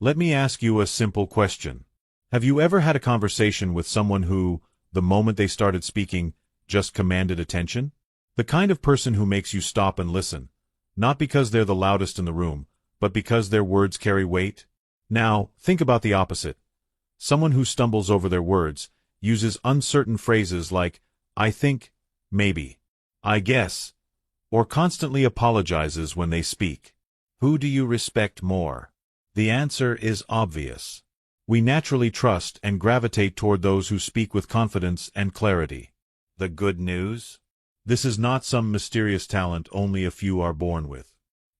Let me ask you a simple question. Have you ever had a conversation with someone who, the moment they started speaking, just commanded attention? The kind of person who makes you stop and listen, not because they're the loudest in the room, but because their words carry weight? Now, think about the opposite. Someone who stumbles over their words, uses uncertain phrases like, I think, maybe, I guess, or constantly apologizes when they speak. Who do you respect more? The answer is obvious. We naturally trust and gravitate toward those who speak with confidence and clarity. The good news? This is not some mysterious talent only a few are born with.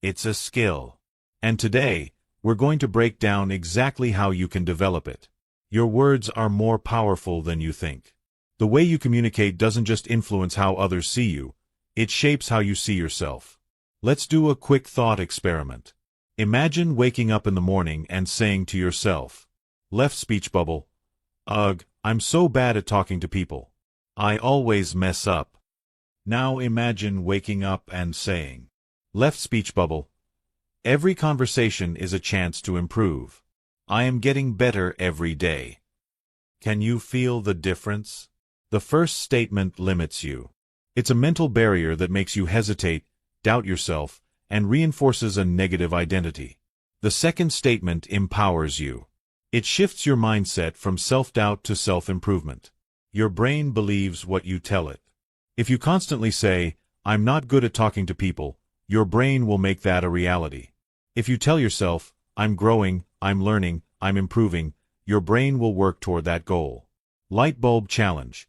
It's a skill. And today, we're going to break down exactly how you can develop it. Your words are more powerful than you think. The way you communicate doesn't just influence how others see you, it shapes how you see yourself. Let's do a quick thought experiment. Imagine waking up in the morning and saying to yourself, left speech bubble, ugh, I'm so bad at talking to people. I always mess up. Now imagine waking up and saying, left speech bubble, every conversation is a chance to improve. I am getting better every day. Can you feel the difference? The first statement limits you. It's a mental barrier that makes you hesitate, doubt yourself, and reinforces a negative identity. The second statement empowers you. It shifts your mindset from self-doubt to self-improvement. Your brain believes what you tell it. If you constantly say, I'm not good at talking to people, your brain will make that a reality. If you tell yourself, I'm growing, I'm learning, I'm improving, your brain will work toward that goal. Light bulb challenge.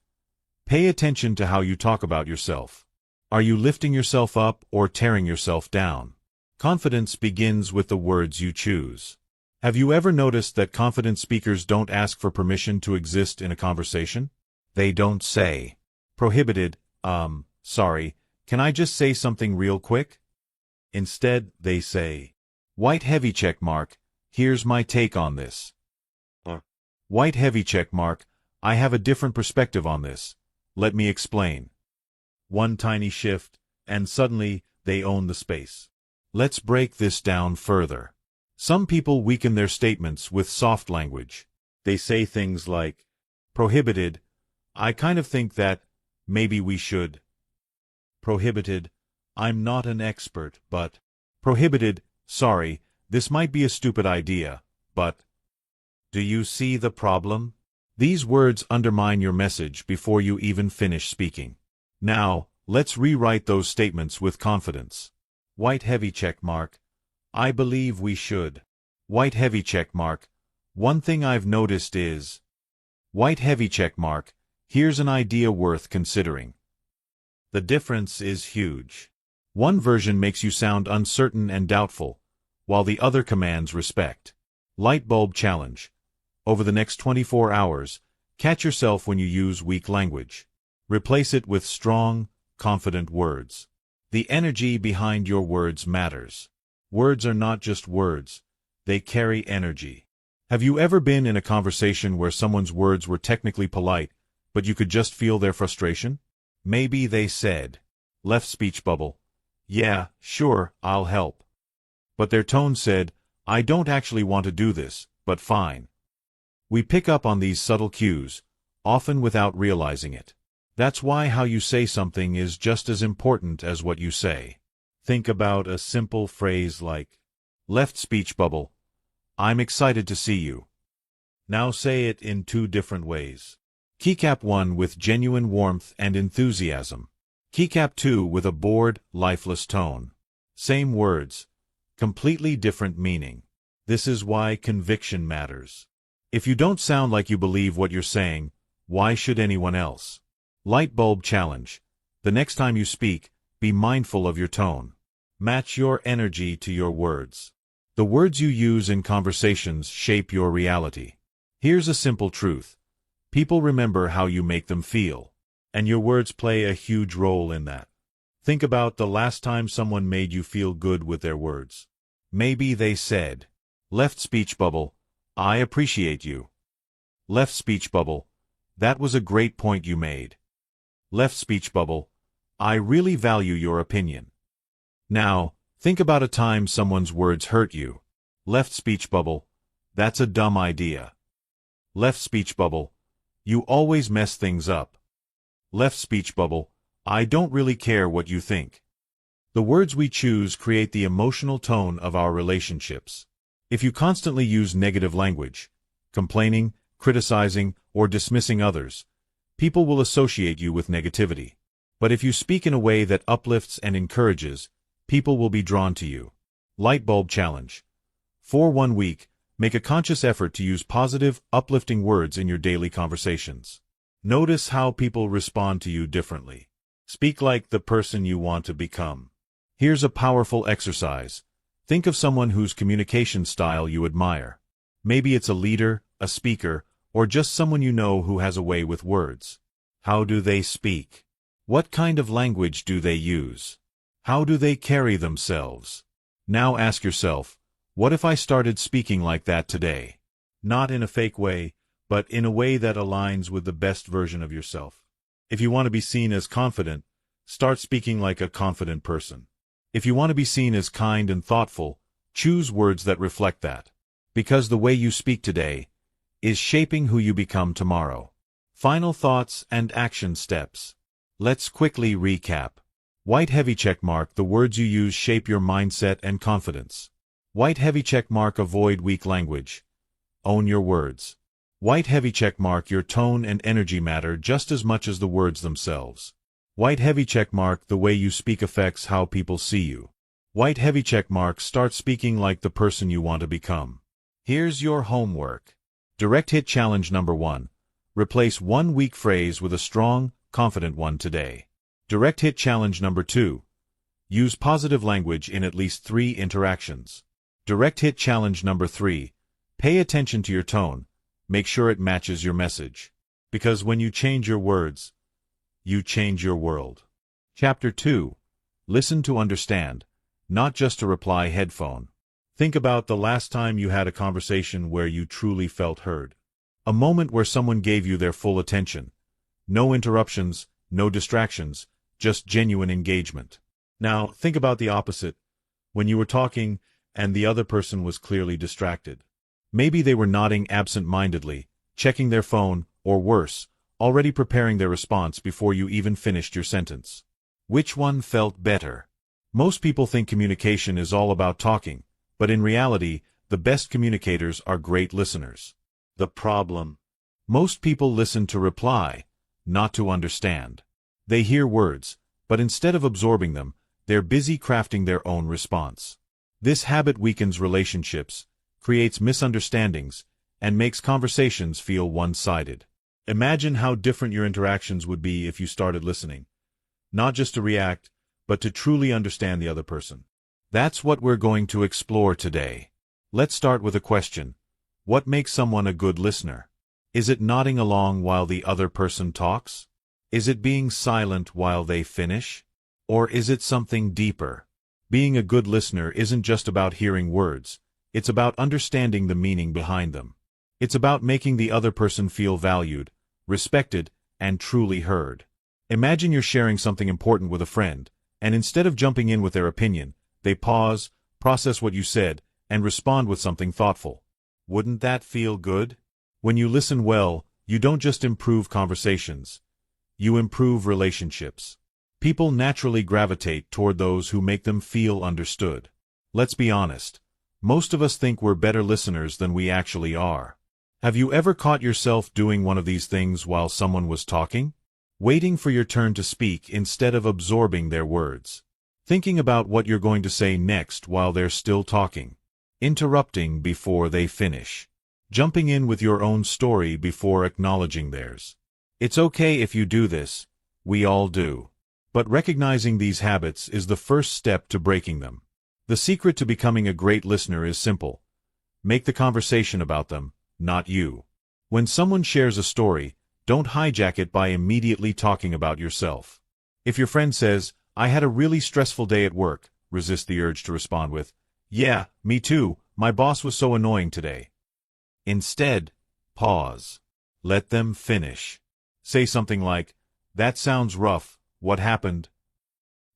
Pay attention to how you talk about yourself. Are you lifting yourself up or tearing yourself down? Confidence begins with the words you choose. Have you ever noticed that confident speakers don't ask for permission to exist in a conversation? They don't say, prohibited, sorry, can I just say something real quick? Instead, they say, white heavy check mark, here's my take on this. White heavy check mark, I have a different perspective on this. Let me explain. One tiny shift, and suddenly, they own the space. Let's break this down further. Some people weaken their statements with soft language. They say things like, prohibited, I kind of think that, maybe we should. Prohibited, I'm not an expert, but. Prohibited, sorry, this might be a stupid idea, but. Do you see the problem? These words undermine your message before you even finish speaking. Now, let's rewrite those statements with confidence. White heavy check mark, I believe we should. White heavy check mark, one thing I've noticed is. White heavy check mark, here's an idea worth considering. The difference is huge. One version makes you sound uncertain and doubtful, while the other commands respect. Light bulb challenge. Over the next 24 hours, catch yourself when you use weak language. Replace it with strong, confident words. The energy behind your words matters. Words are not just words, they carry energy. Have you ever been in a conversation where someone's words were technically polite, but you could just feel their frustration? Maybe they said, left speech bubble, yeah, sure, I'll help. But their tone said, I don't actually want to do this, but fine. We pick up on these subtle cues, often without realizing it. That's why how you say something is just as important as what you say. Think about a simple phrase like, left speech bubble, I'm excited to see you. Now say it in two different ways. Keycap 1 with genuine warmth and enthusiasm. Keycap 2 with a bored, lifeless tone. Same words, completely different meaning. This is why conviction matters. If you don't sound like you believe what you're saying, why should anyone else? Light bulb challenge. The next time you speak, be mindful of your tone. Match your energy to your words. The words you use in conversations shape your reality. Here's a simple truth. People remember how you make them feel. And your words play a huge role in that. Think about the last time someone made you feel good with their words. Maybe they said, left speech bubble, I appreciate you. Left speech bubble, that was a great point you made. Left speech bubble, I really value your opinion. Now, think about a time someone's words hurt you. Left speech bubble, That's a dumb idea. Left speech bubble. You always mess things up. Left speech bubble. I don't really care what you think. The words we choose create the emotional tone of our relationships. If you constantly use negative language, complaining, criticizing, or dismissing others, people will associate you with negativity. But if you speak in a way that uplifts and encourages, people will be drawn to you. Light bulb challenge. For 1 week, make a conscious effort to use positive, uplifting words in your daily conversations. Notice how people respond to you differently. Speak like the person you want to become. Here's a powerful exercise. Think of someone whose communication style you admire. Maybe it's a leader, a speaker, or just someone you know who has a way with words. How do they speak? What kind of language do they use? How do they carry themselves? Now ask yourself, what if I started speaking like that today? Not in a fake way, but in a way that aligns with the best version of yourself. If you want to be seen as confident, start speaking like a confident person. If you want to be seen as kind and thoughtful, choose words that reflect that. Because the way you speak today is shaping who you become tomorrow. Final thoughts and action steps. Let's quickly recap. White heavy check mark. The words you use shape your mindset and confidence. White heavy check mark. Avoid weak language. Own your words. White heavy check mark. Your tone and energy matter just as much as the words themselves. White heavy check mark. The way you speak affects how people see you. White heavy check mark. Start speaking like the person you want to become. Here's your homework. Direct hit challenge number 1. Replace one weak phrase with a strong, confident one today. Direct hit challenge number 2. Use positive language in at least 3 interactions. Direct hit challenge number 3. Pay attention to your tone. Make sure it matches your message. Because when you change your words, you change your world. Chapter 2. Listen to understand, not just to reply headphone. Think about the last time you had a conversation where you truly felt heard. A moment where someone gave you their full attention. No interruptions, no distractions, just genuine engagement. Now, think about the opposite. When you were talking and the other person was clearly distracted. Maybe they were nodding absent-mindedly, checking their phone, or worse, already preparing their response before you even finished your sentence. Which one felt better? Most people think communication is all about talking, but in reality, the best communicators are great listeners. The problem? Most people listen to reply, not to understand. They hear words, but instead of absorbing them, they're busy crafting their own response. This habit weakens relationships, creates misunderstandings, and makes conversations feel one-sided. Imagine how different your interactions would be if you started listening. Not just to react, but to truly understand the other person. That's what we're going to explore today. Let's start with a question. What makes someone a good listener? Is it nodding along while the other person talks? Is it being silent while they finish? Or is it something deeper? Being a good listener isn't just about hearing words. It's about understanding the meaning behind them. It's about making the other person feel valued, respected, and truly heard. Imagine you're sharing something important with a friend, and instead of jumping in with their opinion, they pause, process what you said, and respond with something thoughtful. Wouldn't that feel good? When you listen well, you don't just improve conversations. You improve relationships. People naturally gravitate toward those who make them feel understood. Let's be honest. Most of us think we're better listeners than we actually are. Have you ever caught yourself doing one of these things while someone was talking? Waiting for your turn to speak instead of absorbing their words. Thinking about what you're going to say next while they're still talking. Interrupting before they finish. Jumping in with your own story before acknowledging theirs. It's okay if you do this. We all do. But recognizing these habits is the first step to breaking them. The secret to becoming a great listener is simple. Make the conversation about them, not you. When someone shares a story, don't hijack it by immediately talking about yourself. If your friend says, "I had a really stressful day at work," resist the urge to respond with, "Yeah, me too, my boss was so annoying today." Instead, pause. Let them finish. Say something like, "That sounds rough, what happened?"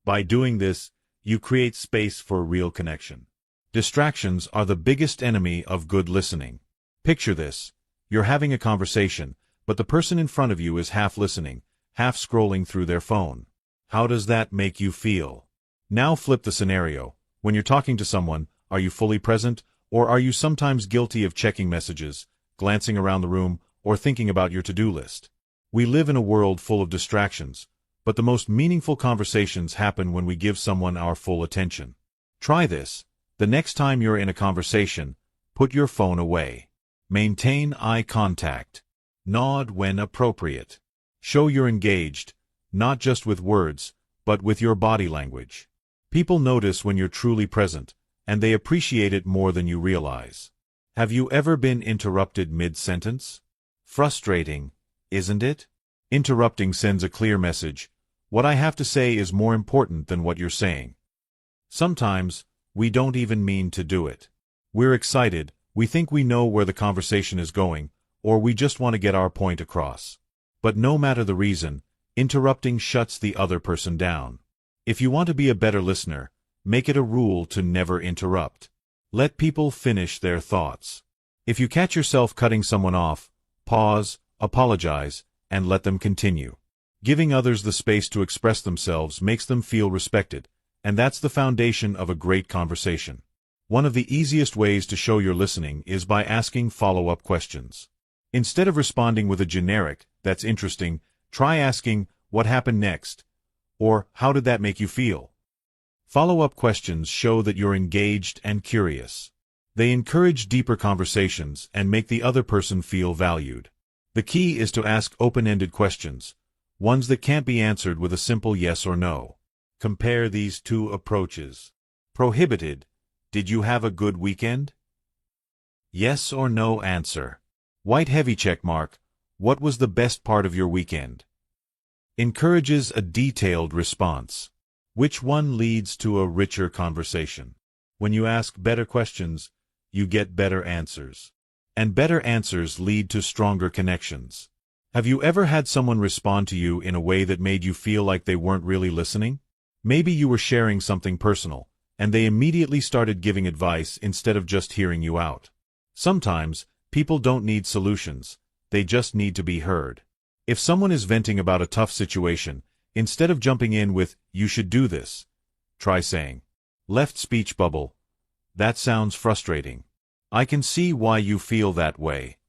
By doing this, you create space for real connection. Distractions are the biggest enemy of good listening. Picture this. You're having a conversation, but the person in front of you is half listening, half scrolling through their phone. How does that make you feel? Now flip the scenario. When you're talking to someone, are you fully present, or are you sometimes guilty of checking messages, glancing around the room, or thinking about your to-do list? We live in a world full of distractions, but the most meaningful conversations happen when we give someone our full attention. Try this. The next time you're in a conversation, put your phone away. Maintain eye contact. Nod when appropriate. Show you're engaged, not just with words, but with your body language. People notice when you're truly present, and they appreciate it more than you realize. Have you ever been interrupted mid-sentence? Frustrating, isn't it? Interrupting sends a clear message. What I have to say is more important than what you're saying. Sometimes, we don't even mean to do it. We're excited, we think we know where the conversation is going, or we just want to get our point across. But no matter the reason, interrupting shuts the other person down. If you want to be a better listener, make it a rule to never interrupt. Let people finish their thoughts. If you catch yourself cutting someone off, pause, apologize, and let them continue. Giving others the space to express themselves makes them feel respected, and that's the foundation of a great conversation. One of the easiest ways to show you're listening is by asking follow-up questions. Instead of responding with a generic, "That's interesting," try asking, "What happened next?" or "How did that make you feel?" Follow-up questions show that you're engaged and curious. They encourage deeper conversations and make the other person feel valued. The key is to ask open-ended questions, ones that can't be answered with a simple yes or no. Compare these two approaches. Prohibited. Did you have a good weekend? Yes or no answer. White heavy check mark. What was the best part of your weekend? Encourages a detailed response. Which one leads to a richer conversation? When you ask better questions, you get better answers. And better answers lead to stronger connections. Have you ever had someone respond to you in a way that made you feel like they weren't really listening? Maybe you were sharing something personal, and they immediately started giving advice instead of just hearing you out. Sometimes, people don't need solutions, they just need to be heard. If someone is venting about a tough situation, instead of jumping in with, "You should do this," try saying, "Left speech bubble. That sounds frustrating. I can see why you feel that way."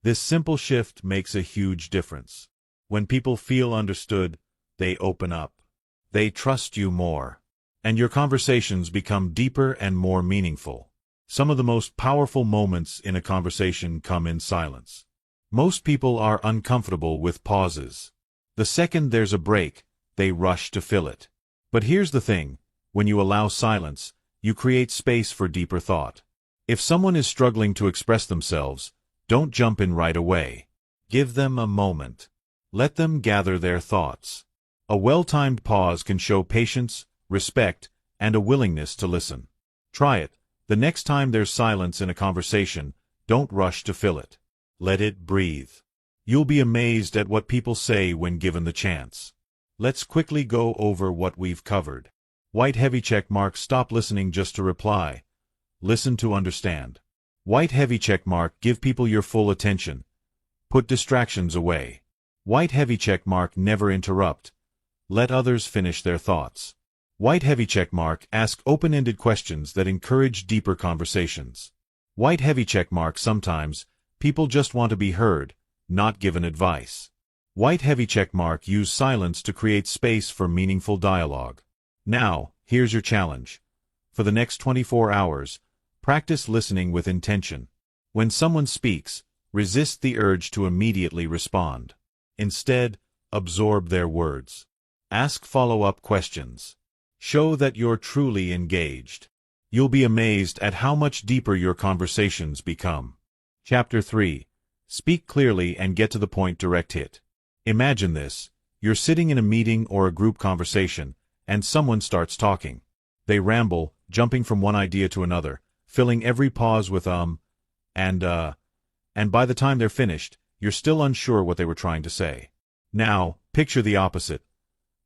This simple shift makes a huge difference. When people feel understood, they open up. They trust you more. And your conversations become deeper and more meaningful. Some of the most powerful moments in a conversation come in silence. Most people are uncomfortable with pauses. The second there's a break, they rush to fill it. But here's the thing, when you allow silence, you create space for deeper thought. If someone is struggling to express themselves, don't jump in right away. Give them a moment. Let them gather their thoughts. A well-timed pause can show patience, respect, and a willingness to listen. Try it. The next time there's silence in a conversation, don't rush to fill it. Let it breathe. You'll be amazed at what people say when given the chance. Let's quickly go over what we've covered. White heavy check mark. Stop listening just to reply. Listen to understand. White heavy check mark. Give people your full attention. Put distractions away. White heavy check mark. Never interrupt. Let others finish their thoughts. White heavy check mark. Ask open-ended questions that encourage deeper conversations. White heavy check mark. Sometimes, people just want to be heard, not given advice. White heavy check mark. Use silence to create space for meaningful dialogue. Now, here's your challenge. For the next 24 hours, practice listening with intention. When someone speaks, resist the urge to immediately respond. Instead, absorb their words. Ask follow-up questions. Show that you're truly engaged. You'll be amazed at how much deeper your conversations become. Chapter 3. Speak clearly and get to the point. Direct hit. Imagine this. You're sitting in a meeting or a group conversation, and someone starts talking. They ramble, jumping from one idea to another, filling every pause with and by the time they're finished, you're still unsure what they were trying to say. Now, picture the opposite.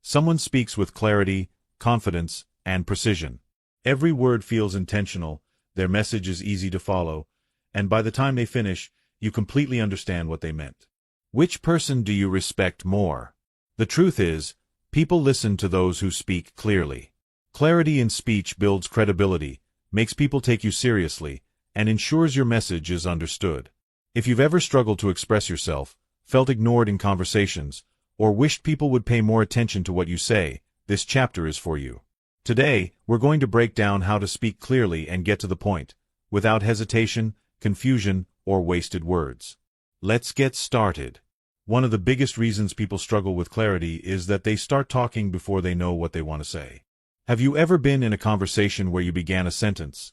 Someone speaks with clarity, confidence, and precision. Every word feels intentional, their message is easy to follow, and by the time they finish, you completely understand what they meant. Which person do you respect more? The truth is, people listen to those who speak clearly. Clarity in speech builds credibility, makes people take you seriously, and ensures your message is understood. If you've ever struggled to express yourself, felt ignored in conversations, or wished people would pay more attention to what you say, this chapter is for you. Today, we're going to break down how to speak clearly and get to the point, without hesitation, confusion, or wasted words. Let's get started. One of the biggest reasons people struggle with clarity is that they start talking before they know what they want to say. Have you ever been in a conversation where you began a sentence,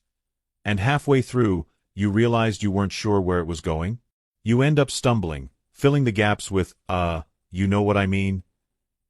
and halfway through, you realized you weren't sure where it was going? You end up stumbling, filling the gaps with, you know what I mean,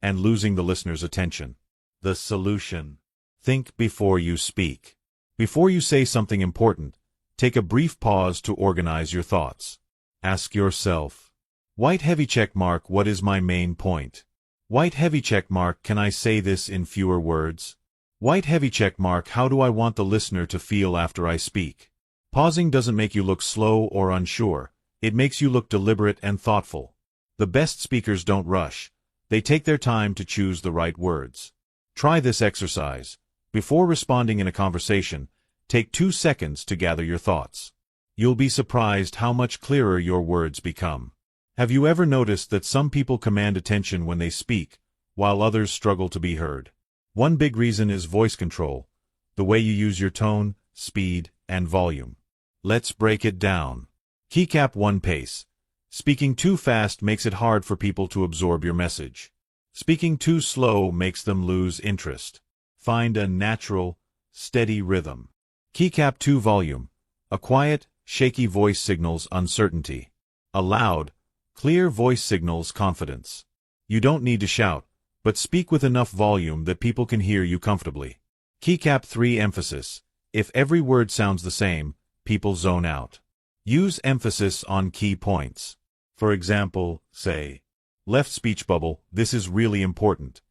and losing the listener's attention. The solution. Think before you speak. Before you say something important, take a brief pause to organize your thoughts. Ask yourself, white heavy check mark, what is my main point? White heavy check mark, can I say this in fewer words? White heavy check mark, how do I want the listener to feel after I speak? Pausing doesn't make you look slow or unsure. It makes you look deliberate and thoughtful. The best speakers don't rush. They take their time to choose the right words. Try this exercise. Before responding in a conversation, take 2 seconds to gather your thoughts. You'll be surprised how much clearer your words become. Have you ever noticed that some people command attention when they speak, while others struggle to be heard? One big reason is voice control, the way you use your tone, speed, and volume. Let's break it down. Keycap 1. Pace. Speaking too fast makes it hard for people to absorb your message. Speaking too slow makes them lose interest. Find a natural, steady rhythm. Keycap 2. Volume. A quiet, shaky voice signals uncertainty. A loud, clear voice signals confidence. You don't need to shout, but speak with enough volume that people can hear you comfortably. Keycap 3. Emphasis. If every word sounds the same, people zone out. Use emphasis on key points. For example, say, left speech bubble, this is really important,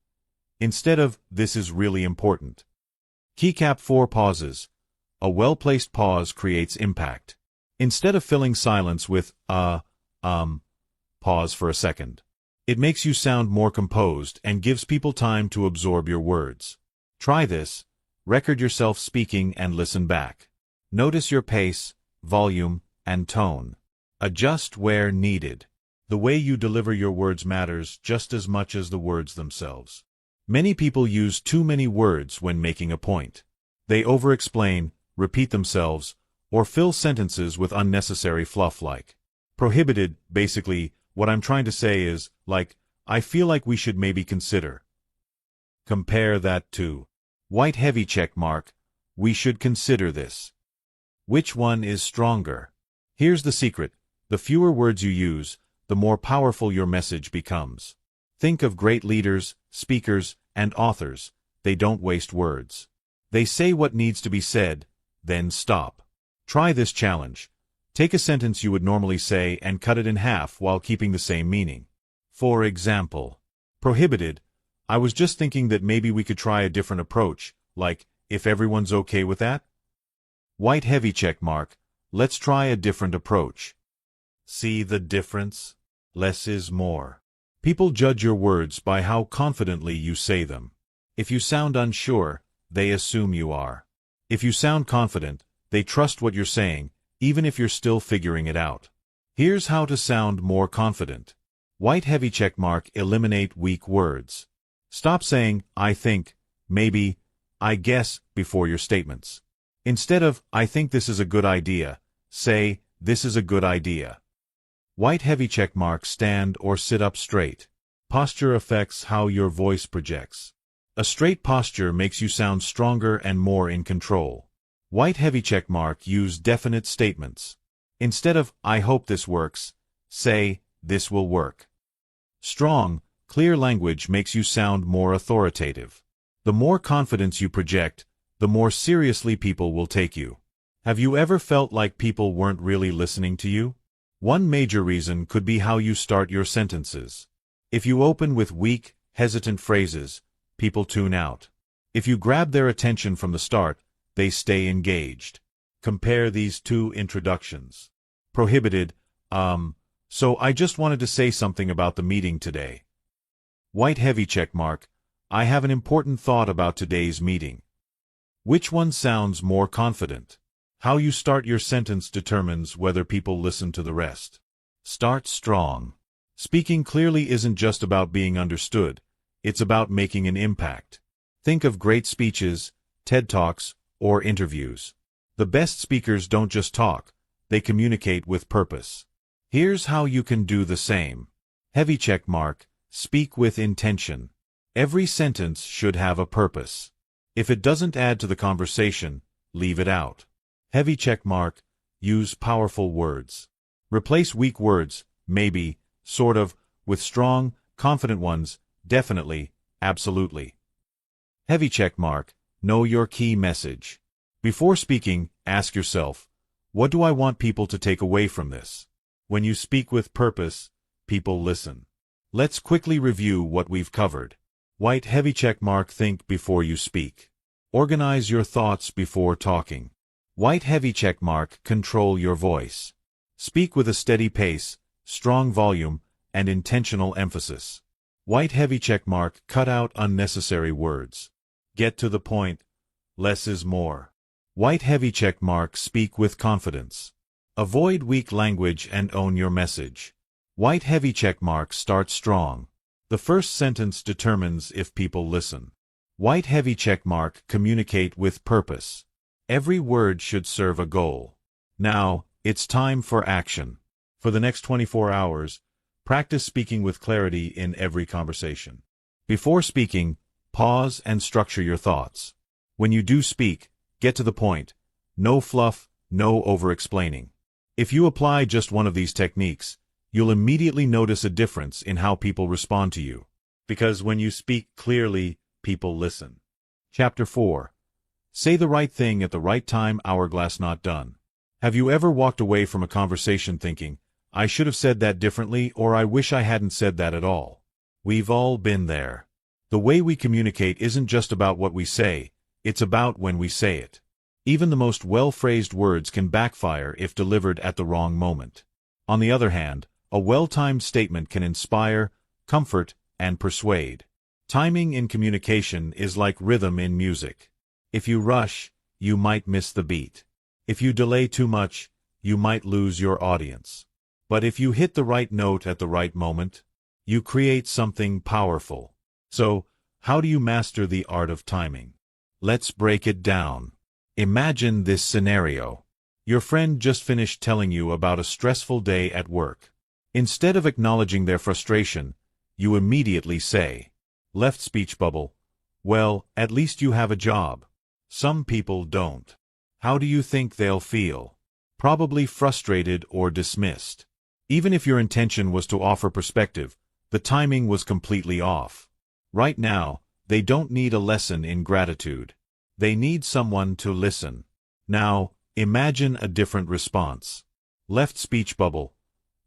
instead of, this is really important. Keycap 4. Pauses. A well-placed pause creates impact. Instead of filling silence with, pause for a second. It makes you sound more composed and gives people time to absorb your words. Try this. Record yourself speaking and listen back. Notice your pace, volume, and tone. Adjust where needed. The way you deliver your words matters just as much as the words themselves. Many people use too many words when making a point. They over-explain, repeat themselves, or fill sentences with unnecessary fluff like prohibited. Basically, what I'm trying to say is, like, I feel like we should maybe consider. Compare that to white heavy check mark, we should consider this. Which one is stronger? Here's the secret. The fewer words you use, the more powerful your message becomes. Think of great leaders, speakers, and authors. They don't waste words. They say what needs to be said, then stop. Try this challenge. Take a sentence you would normally say and cut it in half while keeping the same meaning. For example, prohibited. I was just thinking that maybe we could try a different approach, like, if everyone's okay with that? White heavy check mark. Let's try a different approach. See the difference? Less is more. People judge your words by how confidently you say them. If you sound unsure, they assume you are. If you sound confident, they trust what you're saying, even if you're still figuring it out. Here's how to sound more confident. White heavy check mark. Eliminate weak words. Stop saying, I think, maybe, I guess, before your statements. Instead of, I think this is a good idea, say, this is a good idea. White heavy check mark. Stand or sit up straight. Posture affects how your voice projects. A straight posture makes you sound stronger and more in control. White heavy check mark. Use definite statements. Instead of, I hope this works, say, this will work. Strong, clear language makes you sound more authoritative. The more confidence you project, the more seriously people will take you. Have you ever felt like people weren't really listening to you? One major reason could be how you start your sentences. If you open with weak, hesitant phrases, people tune out. If you grab their attention from the start, they stay engaged. Compare these two introductions. Prohibited, so I just wanted to say something about the meeting today. White heavy check mark, I have an important thought about today's meeting. Which one sounds more confident? How you start your sentence determines whether people listen to the rest. Start strong. Speaking clearly isn't just about being understood, it's about making an impact. Think of great speeches, TED Talks, or interviews. The best speakers don't just talk, they communicate with purpose. Here's how you can do the same. Heavy check mark, speak with intention. Every sentence should have a purpose. If it doesn't add to the conversation, leave it out. Heavy check mark, use powerful words. Replace weak words, maybe, sort of, with strong, confident ones, definitely, absolutely. Heavy check mark, know your key message. Before speaking, ask yourself, what do I want people to take away from this? When you speak with purpose, people listen. Let's quickly review what we've covered. White heavy check mark, think before you speak. Organize your thoughts before talking. White heavy check mark, control your voice. Speak with a steady pace, strong volume, and intentional emphasis. White heavy check mark, cut out unnecessary words. Get to the point. Less is more. White heavy check mark, speak with confidence. Avoid weak language and own your message. White heavy check mark, start strong. The first sentence determines if people listen. White heavy check mark, communicate with purpose. Every word should serve a goal. Now, it's time for action. For the next 24 hours, practice speaking with clarity in every conversation. Before speaking, pause and structure your thoughts. When you do speak, get to the point. No fluff, no over-explaining. If you apply just one of these techniques, you'll immediately notice a difference in how people respond to you. Because when you speak clearly, people listen. Chapter 4. Say the right thing at the right time. Hourglass not done. Have you ever walked away from a conversation thinking, I should have said that differently, or I wish I hadn't said that at all? We've all been there. The way we communicate isn't just about what we say, it's about when we say it. Even the most well-phrased words can backfire if delivered at the wrong moment. On the other hand, a well-timed statement can inspire, comfort, and persuade. Timing in communication is like rhythm in music. If you rush, you might miss the beat. If you delay too much, you might lose your audience. But if you hit the right note at the right moment, you create something powerful. So, how do you master the art of timing? Let's break it down. Imagine this scenario. Your friend just finished telling you about a stressful day at work. Instead of acknowledging their frustration, you immediately say, left speech bubble, well, at least you have a job. Some people don't. How do you think they'll feel? Probably frustrated or dismissed. Even if your intention was to offer perspective, the timing was completely off. Right now, they don't need a lesson in gratitude. They need someone to listen. Now, imagine a different response. Left speech bubble.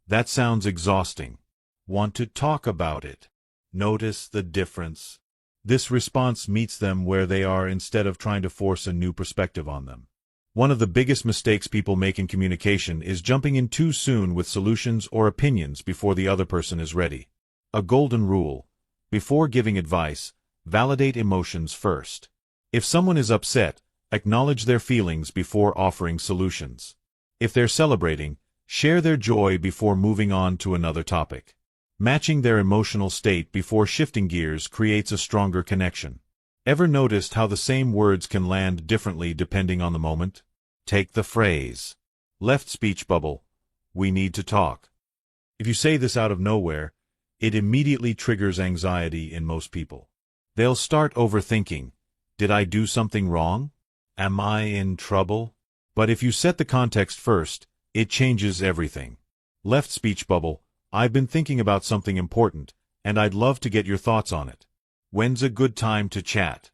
That sounds exhausting. Want to talk about it? Notice the difference. This response meets them where they are instead of trying to force a new perspective on them. One of the biggest mistakes people make in communication is jumping in too soon with solutions or opinions before the other person is ready. A golden rule: before giving advice, validate emotions first. If someone is upset, acknowledge their feelings before offering solutions. If they're celebrating, share their joy before moving on to another topic. Matching their emotional state before shifting gears creates a stronger connection. Ever noticed how the same words can land differently depending on the moment? Take the phrase, left speech bubble, we need to talk. If you say this out of nowhere, it immediately triggers anxiety in most people. They'll start overthinking. Did I do something wrong? Am I in trouble? But if you set the context first, it changes everything. Left speech bubble, I've been thinking about something important, and I'd love to get your thoughts on it. When's a good time to chat?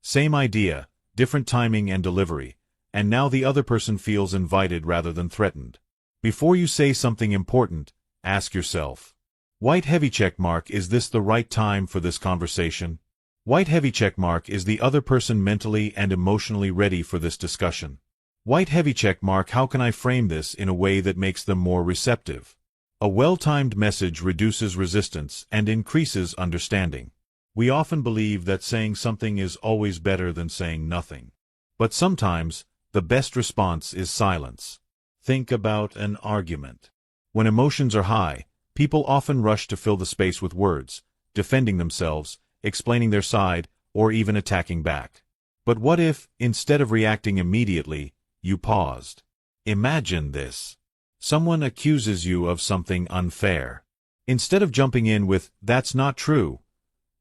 Same idea, different timing and delivery, and now the other person feels invited rather than threatened. Before you say something important, ask yourself, white heavy check mark, is this the right time for this conversation? White heavy check mark, is the other person mentally and emotionally ready for this discussion? White heavy check mark. How can I frame this in a way that makes them more receptive? A well-timed message reduces resistance and increases understanding. We often believe that saying something is always better than saying nothing. But sometimes, the best response is silence. Think about an argument. When emotions are high, people often rush to fill the space with words, defending themselves, explaining their side, or even attacking back. But what if, instead of reacting immediately, you paused? Imagine this. Someone accuses you of something unfair. Instead of jumping in with, "That's not true,"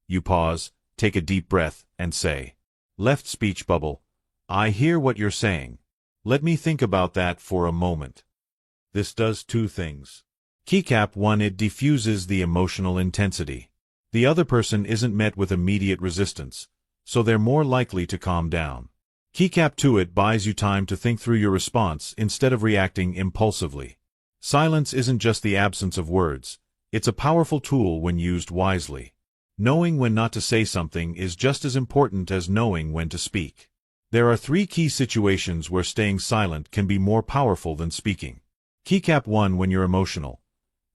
you pause, take a deep breath, and say, "Left speech bubble. I hear what you're saying. Let me think about that for a moment." This does two things. Keycap 1. It diffuses the emotional intensity. The other person isn't met with immediate resistance, so they're more likely to calm down. Keycap 2. It buys you time to think through your response instead of reacting impulsively. Silence isn't just the absence of words, it's a powerful tool when used wisely. Knowing when not to say something is just as important as knowing when to speak. There are 3 key situations where staying silent can be more powerful than speaking. Keycap 1. When you're emotional.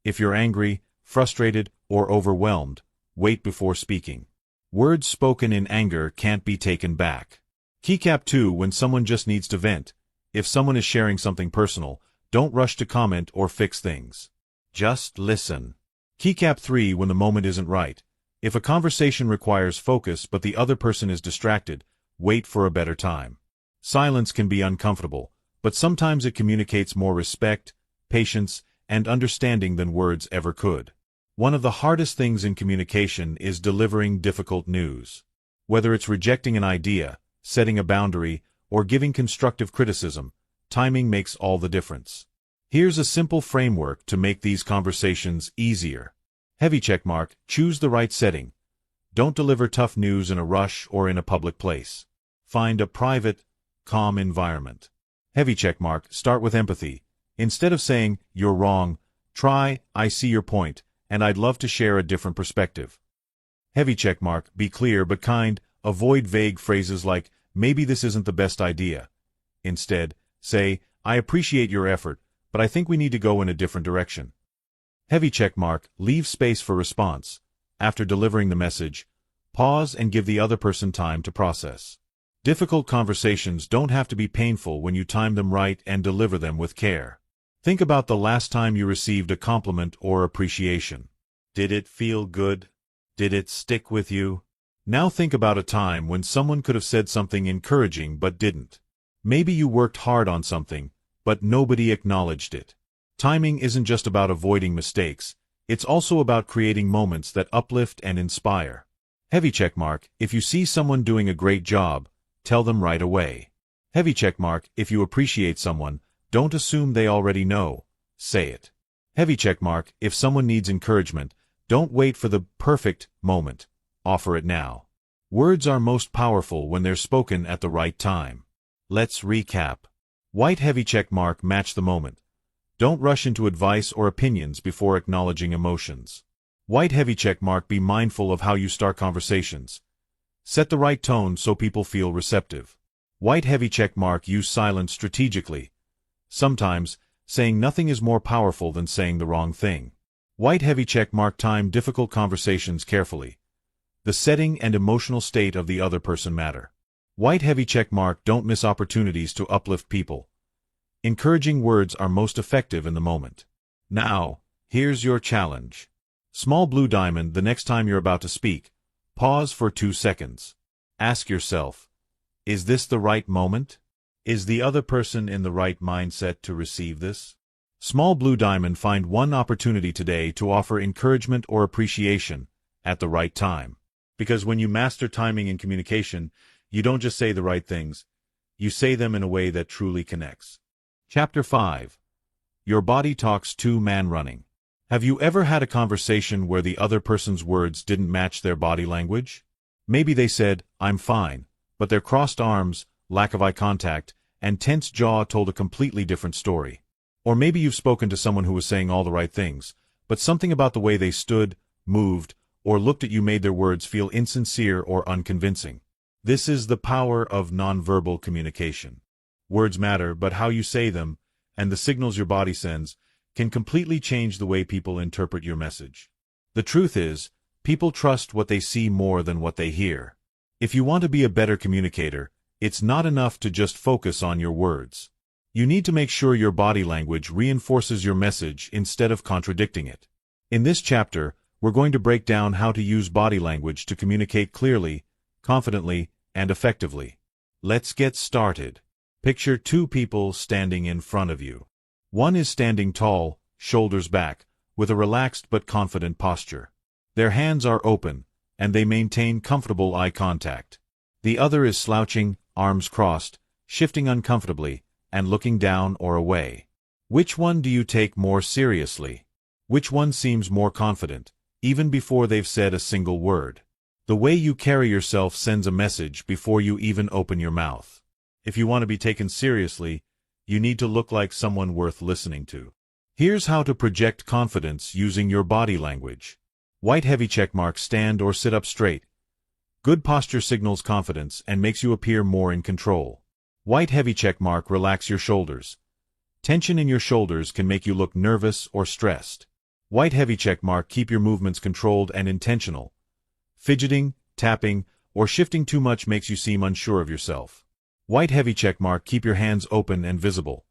If you're angry, frustrated, or overwhelmed, wait before speaking. Words spoken in anger can't be taken back. Keycap 2. When someone just needs to vent. If someone is sharing something personal, don't rush to comment or fix things. Just listen. Keycap 3. When the moment isn't right. If a conversation requires focus but the other person is distracted, wait for a better time. Silence can be uncomfortable, but sometimes it communicates more respect, patience, and understanding than words ever could. One of the hardest things in communication is delivering difficult news. Whether it's rejecting an idea, setting a boundary, or giving constructive criticism, timing makes all the difference. Here's a simple framework to make these conversations easier. Heavy check mark. Choose the right setting. Don't deliver tough news in a rush or in a public place. Find a private, calm environment. Heavy check mark. Start with empathy. Instead of saying, "You're wrong," try, "I see your point, and I'd love to share a different perspective." Heavy check mark. Be clear but kind. Avoid vague phrases like, "Maybe this isn't the best idea." Instead, say, "I appreciate your effort, but I think we need to go in a different direction." Heavy check mark. Leave space for response. After delivering the message, pause and give the other person time to process. Difficult conversations don't have to be painful when you time them right and deliver them with care. Think about the last time you received a compliment or appreciation. Did it feel good? Did it stick with you? Now think about a time when someone could have said something encouraging but didn't. Maybe you worked hard on something, but nobody acknowledged it. Timing isn't just about avoiding mistakes, it's also about creating moments that uplift and inspire. Heavy check mark. If you see someone doing a great job, tell them right away. Heavy check mark. If you appreciate someone, don't assume they already know. Say it. Heavy check mark. If someone needs encouragement, don't wait for the perfect moment. Offer it now. Words are most powerful when they're spoken at the right time. Let's recap. White heavy check mark. Match the moment. Don't rush into advice or opinions before acknowledging emotions. White heavy check mark. Be mindful of how you start conversations. Set the right tone so people feel receptive. White heavy check mark. Use silence strategically. Sometimes, saying nothing is more powerful than saying the wrong thing. White heavy check mark. Time difficult conversations carefully. The setting and emotional state of the other person matter. White heavy check mark. Don't miss opportunities to uplift people. Encouraging words are most effective in the moment. Now, here's your challenge. Small blue diamond. The next time you're about to speak, pause for 2 seconds. Ask yourself, is this the right moment? Is the other person in the right mindset to receive this? Small blue diamond. Find one opportunity today to offer encouragement or appreciation at the right time. Because when you master timing in communication, you don't just say the right things, you say them in a way that truly connects. Chapter 5. Your body talks to man running. Have you ever had a conversation where the other person's words didn't match their body language? Maybe they said, "I'm fine," but their crossed arms, lack of eye contact, and tense jaw told a completely different story. Or maybe you've spoken to someone who was saying all the right things, but something about the way they stood, moved, or looked at you made their words feel insincere or unconvincing. This is the power of nonverbal communication. Words matter, but how you say them, and the signals your body sends, can completely change the way people interpret your message. The truth is, people trust what they see more than what they hear. If you want to be a better communicator, it's not enough to just focus on your words. You need to make sure your body language reinforces your message instead of contradicting it. In this chapter, we're going to break down how to use body language to communicate clearly, confidently, and effectively. Let's get started. Picture two people standing in front of you. One is standing tall, shoulders back, with a relaxed but confident posture. Their hands are open, and they maintain comfortable eye contact. The other is slouching, arms crossed, shifting uncomfortably, and looking down or away. Which one do you take more seriously? Which one seems more confident, even before they've said a single word? The way you carry yourself sends a message before you even open your mouth. If you want to be taken seriously, you need to look like someone worth listening to. Here's how to project confidence using your body language. White heavy checkmark, stand or sit up straight. Good posture signals confidence and makes you appear more in control. White heavy checkmark, relax your shoulders. Tension in your shoulders can make you look nervous or stressed. White heavy checkmark, keep your movements controlled and intentional. Fidgeting, tapping, or shifting too much makes you seem unsure of yourself. White heavy checkmark, keep your hands open and visible.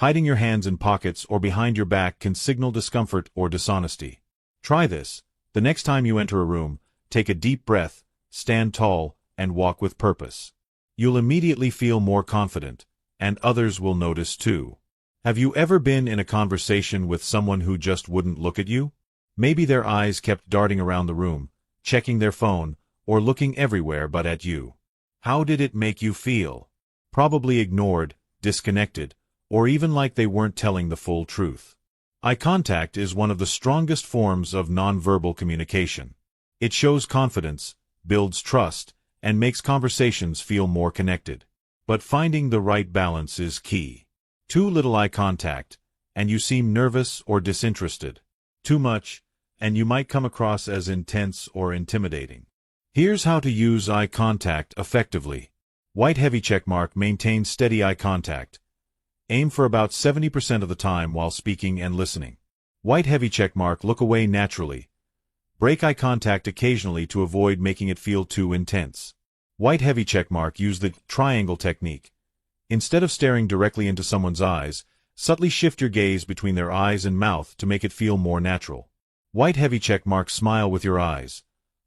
Hiding your hands in pockets or behind your back can signal discomfort or dishonesty. Try this. The next time you enter a room, take a deep breath, stand tall, and walk with purpose. You'll immediately feel more confident, and others will notice too. Have you ever been in a conversation with someone who just wouldn't look at you? Maybe their eyes kept darting around the room, checking their phone, or looking everywhere but at you. How did it make you feel? Probably ignored, disconnected, or even like they weren't telling the full truth. Eye contact is one of the strongest forms of nonverbal communication. It shows confidence, builds trust, and makes conversations feel more connected. But finding the right balance is key. Too little eye contact, and you seem nervous or disinterested. Too much, and you might come across as intense or intimidating. Here's how to use eye contact effectively. White heavy checkmark, maintain steady eye contact. Aim for about 70% of the time while speaking and listening. White heavy checkmark, look away naturally. Break eye contact occasionally to avoid making it feel too intense. White heavy checkmark, use the triangle technique. Instead of staring directly into someone's eyes, subtly shift your gaze between their eyes and mouth to make it feel more natural. White heavy checkmark, smile with your eyes.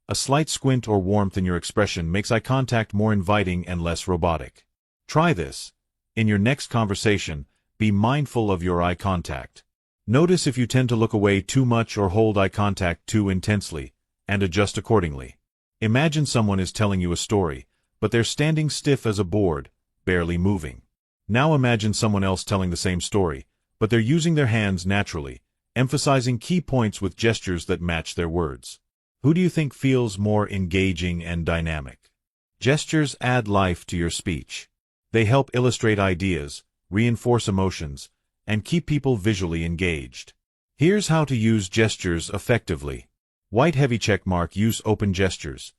A slight squint or warmth in your expression makes eye contact more inviting and less robotic. Try this. In your next conversation, be mindful of your eye contact. Notice if you tend to look away too much or hold eye contact too intensely, and adjust accordingly. Imagine someone is telling you a story, but they're standing stiff as a board, barely moving. Now imagine someone else telling the same story, but they're using their hands naturally, emphasizing key points with gestures that match their words. Who do you think feels more engaging and dynamic? Gestures add life to your speech. They help illustrate ideas, reinforce emotions, and keep people visually engaged. Here's how to use gestures effectively. White heavy checkmark, use open gestures.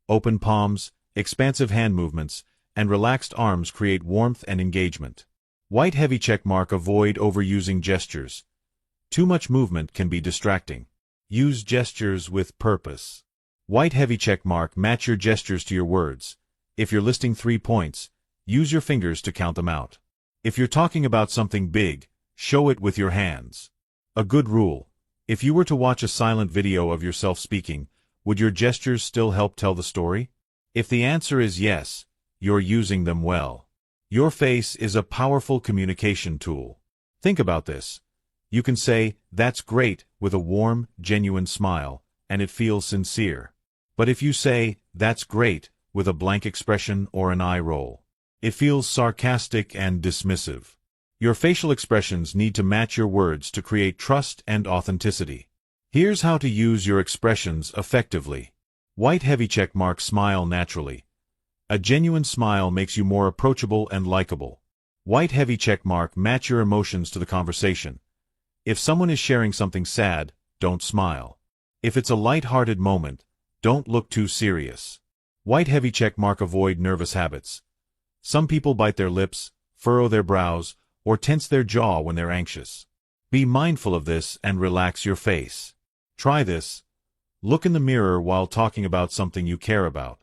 Open palms, expansive hand movements, and relaxed arms create warmth and engagement. White heavy checkmark, avoid overusing gestures. Too much movement can be distracting. Use gestures with purpose. White heavy checkmark, match your gestures to your words. If you're listing 3 points, use your fingers to count them out. If you're talking about something big, show it with your hands. A good rule: if you were to watch a silent video of yourself speaking, would your gestures still help tell the story? If the answer is yes, you're using them well. Your face is a powerful communication tool. Think about this. You can say, "That's great," with a warm, genuine smile, and it feels sincere. But if you say, "That's great," with a blank expression or an eye roll, it feels sarcastic and dismissive. Your facial expressions need to match your words to create trust and authenticity. Here's how to use your expressions effectively. White heavy checkmark, smile naturally. A genuine smile makes you more approachable and likable. White heavy checkmark, match your emotions to the conversation. If someone is sharing something sad, don't smile. If it's a light-hearted moment, don't look too serious. White heavy checkmark, avoid nervous habits. Some people bite their lips, furrow their brows, or tense their jaw when they're anxious. Be mindful of this and relax your face. Try this. Look in the mirror while talking about something you care about.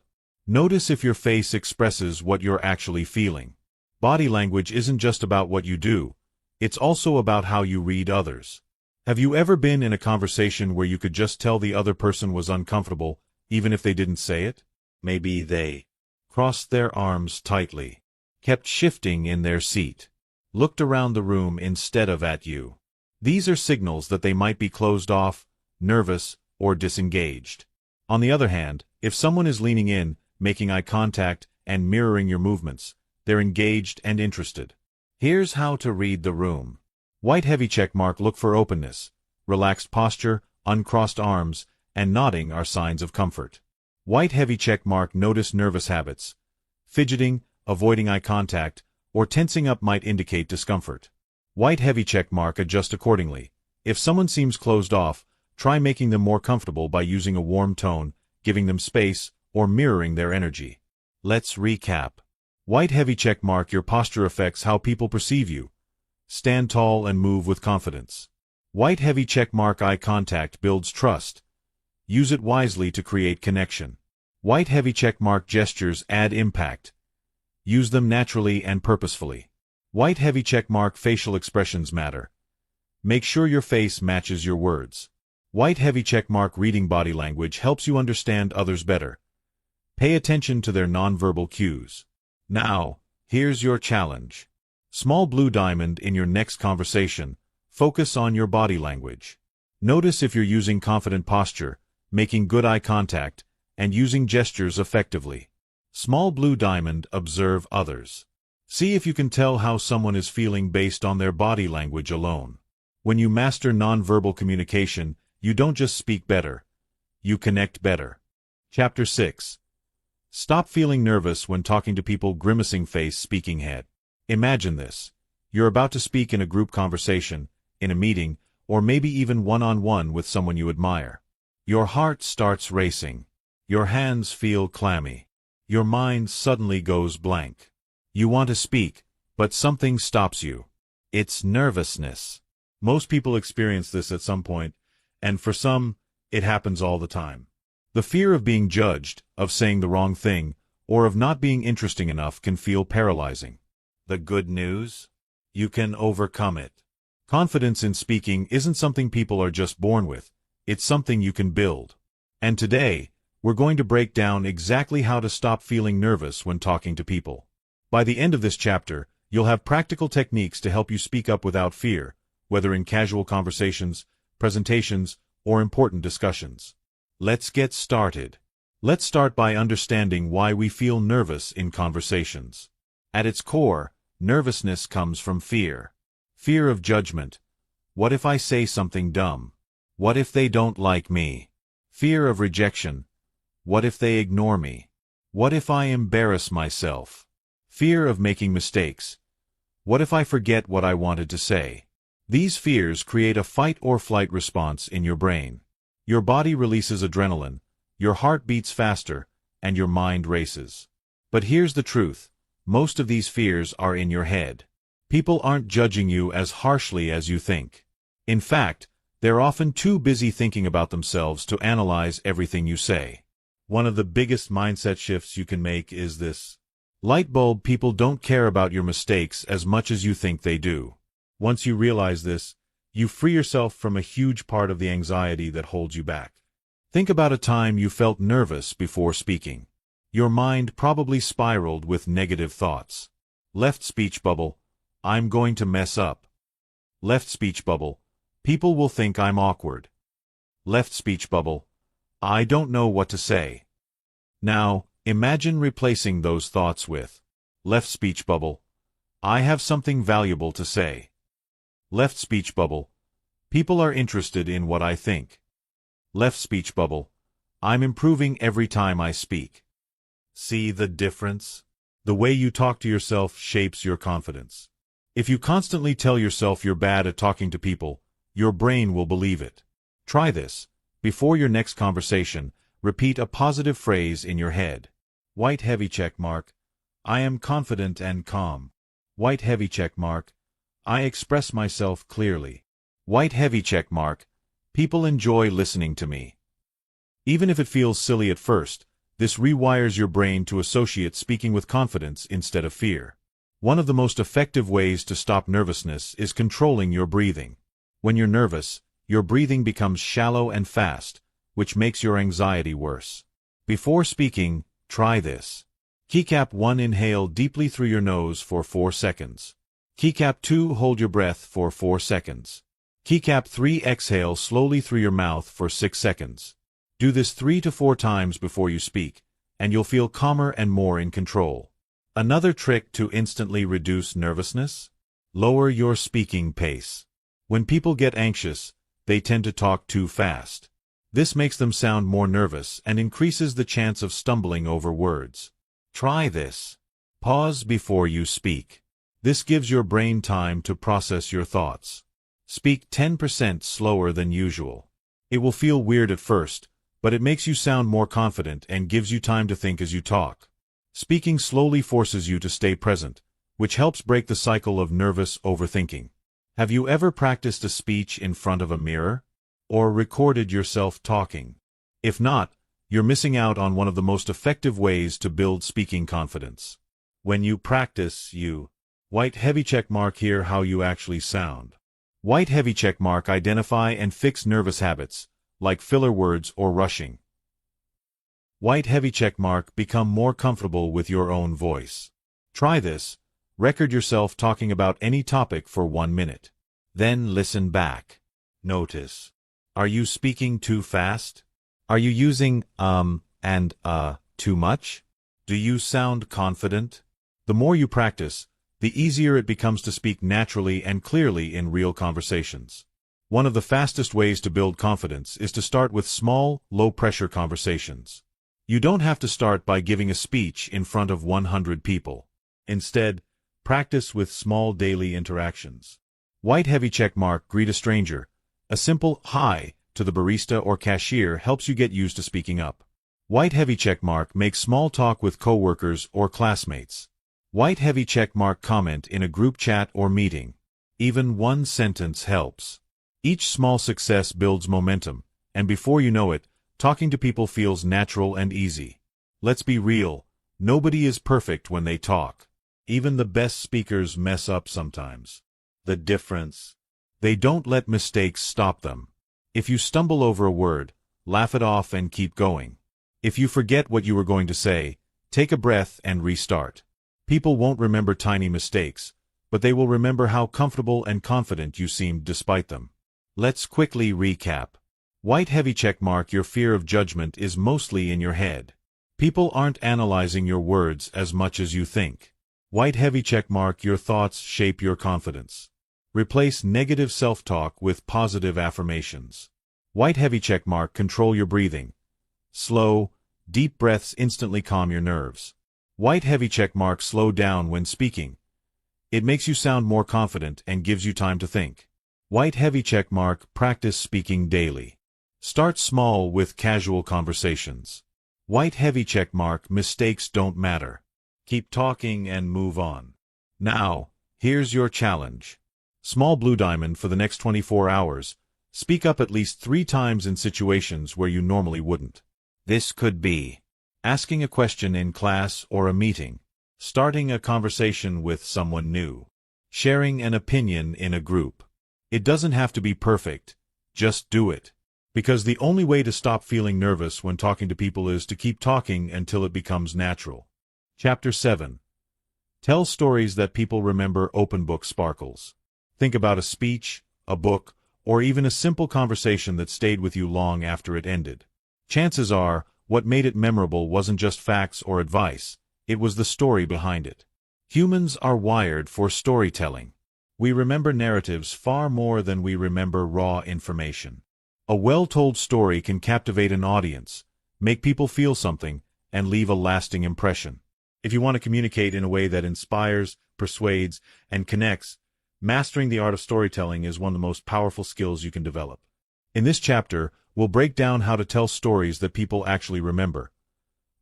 Notice if your face expresses what you're actually feeling. Body language isn't just about what you do, it's also about how you read others. Have you ever been in a conversation where you could just tell the other person was uncomfortable, even if they didn't say it? Maybe they crossed their arms tightly, kept shifting in their seat, looked around the room instead of at you. These are signals that they might be closed off, nervous, or disengaged. On the other hand, if someone is leaning in, making eye contact, and mirroring your movements, they're engaged and interested. Here's how to read the room. White heavy check mark, look for openness. Relaxed posture, uncrossed arms, and nodding are signs of comfort. White heavy check mark, notice nervous habits. Fidgeting, avoiding eye contact, or tensing up might indicate discomfort. White heavy check mark, adjust accordingly. If someone seems closed off, try making them more comfortable by using a warm tone, giving them space, or mirroring their energy. Let's recap. White heavy check mark, your posture affects how people perceive you. Stand tall and move with confidence. White heavy check mark, eye contact builds trust. Use it wisely to create connection. White heavy check mark, gestures add impact. Use them naturally and purposefully. White heavy check mark, facial expressions matter. Make sure your face matches your words. White heavy check mark, reading body language helps you understand others better. Pay attention to their nonverbal cues. Now, here's your challenge. Small blue diamond, in your next conversation, focus on your body language. Notice if you're using confident posture, making good eye contact, and using gestures effectively. Small blue diamond, observe others. See if you can tell how someone is feeling based on their body language alone. When you master nonverbal communication, you don't just speak better, you connect better. Chapter 6. Stop feeling nervous when talking to people, grimacing face, speaking head. Imagine this. You're about to speak in a group conversation, in a meeting, or maybe even one-on-one with someone you admire. Your heart starts racing. Your hands feel clammy. Your mind suddenly goes blank. You want to speak, but something stops you. It's nervousness. Most people experience this at some point, and for some, it happens all the time. The fear of being judged, of saying the wrong thing, or of not being interesting enough can feel paralyzing. The good news? You can overcome it. Confidence in speaking isn't something people are just born with, it's something you can build. And today, we're going to break down exactly how to stop feeling nervous when talking to people. By the end of this chapter, you'll have practical techniques to help you speak up without fear, whether in casual conversations, presentations, or important discussions. Let's get started. Let's start by understanding why we feel nervous in conversations. At its core, nervousness comes from fear. Fear of judgment. What if I say something dumb? What if they don't like me? Fear of rejection. What if they ignore me? What if I embarrass myself? Fear of making mistakes. What if I forget what I wanted to say? These fears create a fight-or-flight response in your brain. Your body releases adrenaline, your heart beats faster, and your mind races. But here's the truth. Most of these fears are in your head. People aren't judging you as harshly as you think. In fact, they're often too busy thinking about themselves to analyze everything you say. One of the biggest mindset shifts you can make is this. Light bulb, people don't care about your mistakes as much as you think they do. Once you realize this, you free yourself from a huge part of the anxiety that holds you back. Think about a time you felt nervous before speaking. Your mind probably spiraled with negative thoughts. Left speech bubble, I'm going to mess up. Left speech bubble, people will think I'm awkward. Left speech bubble, I don't know what to say. Now, imagine replacing those thoughts with left speech bubble, I have something valuable to say. Left speech bubble, people are interested in what I think. Left speech bubble, I'm improving every time I speak. See the difference? The way you talk to yourself shapes your confidence. If you constantly tell yourself you're bad at talking to people, your brain will believe it. Try this. Before your next conversation, repeat a positive phrase in your head. White heavy check mark, I am confident and calm. White heavy check mark. I express myself clearly. White heavy check mark. People enjoy listening to me. Even if it feels silly at first, this rewires your brain to associate speaking with confidence instead of fear. One of the most effective ways to stop nervousness is controlling your breathing. When you're nervous, your breathing becomes shallow and fast, which makes your anxiety worse. Before speaking, try this. Keycap 1. Inhale deeply through your nose for 4 seconds. Keycap 2. Hold your breath for 4 seconds. Keycap 3. Exhale slowly through your mouth for 6 seconds. Do this 3 to 4 times before you speak, and you'll feel calmer and more in control. Another trick to instantly reduce nervousness? Lower your speaking pace. When people get anxious, they tend to talk too fast. This makes them sound more nervous and increases the chance of stumbling over words. Try this. Pause before you speak. This gives your brain time to process your thoughts. Speak 10% slower than usual. It will feel weird at first, but it makes you sound more confident and gives you time to think as you talk. Speaking slowly forces you to stay present, which helps break the cycle of nervous overthinking. Have you ever practiced a speech in front of a mirror? Or recorded yourself talking? If not, you're missing out on one of the most effective ways to build speaking confidence. When you practice, you white heavy check mark hear how you actually sound. White heavy check mark identify and fix nervous habits, like filler words or rushing. White heavy check mark become more comfortable with your own voice. Try this. Record yourself talking about any topic for 1 minute. Then listen back. Notice. Are you speaking too fast? Are you using and too much? Do you sound confident? The more you practice, the easier it becomes to speak naturally and clearly in real conversations. One of the fastest ways to build confidence is to start with small, low-pressure conversations. You don't have to start by giving a speech in front of 100 people. Instead, practice with small daily interactions. White heavy check mark greet a stranger. A simple hi to the barista or cashier helps you get used to speaking up. White heavy check mark make small talk with coworkers or classmates. White heavy check mark comment in a group chat or meeting. Even one sentence helps. Each small success builds momentum, and before you know it, talking to people feels natural and easy. Let's be real, nobody is perfect when they talk. Even the best speakers mess up sometimes. The difference? They don't let mistakes stop them. If you stumble over a word, laugh it off and keep going. If you forget what you were going to say, take a breath and restart. People won't remember tiny mistakes, but they will remember how comfortable and confident you seemed despite them. Let's quickly recap. White heavy check mark your fear of judgment is mostly in your head. People aren't analyzing your words as much as you think. White heavy check mark your thoughts shape your confidence. Replace negative self-talk with positive affirmations. White heavy check mark control your breathing. Slow, deep breaths instantly calm your nerves. White heavy check mark slow down when speaking. It makes you sound more confident and gives you time to think. White heavy check mark practice speaking daily. Start small with casual conversations. White heavy check mark mistakes don't matter. Keep talking and move on. Now, here's your challenge. Small blue diamond for the next 24 hours. Speak up at least 3 times in situations where you normally wouldn't. This could be asking a question in class or a meeting, starting a conversation with someone new, sharing an opinion in a group. It doesn't have to be perfect. Just do it. Because the only way to stop feeling nervous when talking to people is to keep talking until it becomes natural. Chapter 7. Tell stories that people remember. Open book sparkles. Think about a speech, a book, or even a simple conversation that stayed with you long after it ended. Chances are, what made it memorable wasn't just facts or advice, it was the story behind it. Humans are wired for storytelling. We remember narratives far more than we remember raw information. A well-told story can captivate an audience, make people feel something, and leave a lasting impression. If you want to communicate in a way that inspires, persuades, and connects, mastering the art of storytelling is one of the most powerful skills you can develop. In this chapter, we'll break down how to tell stories that people actually remember,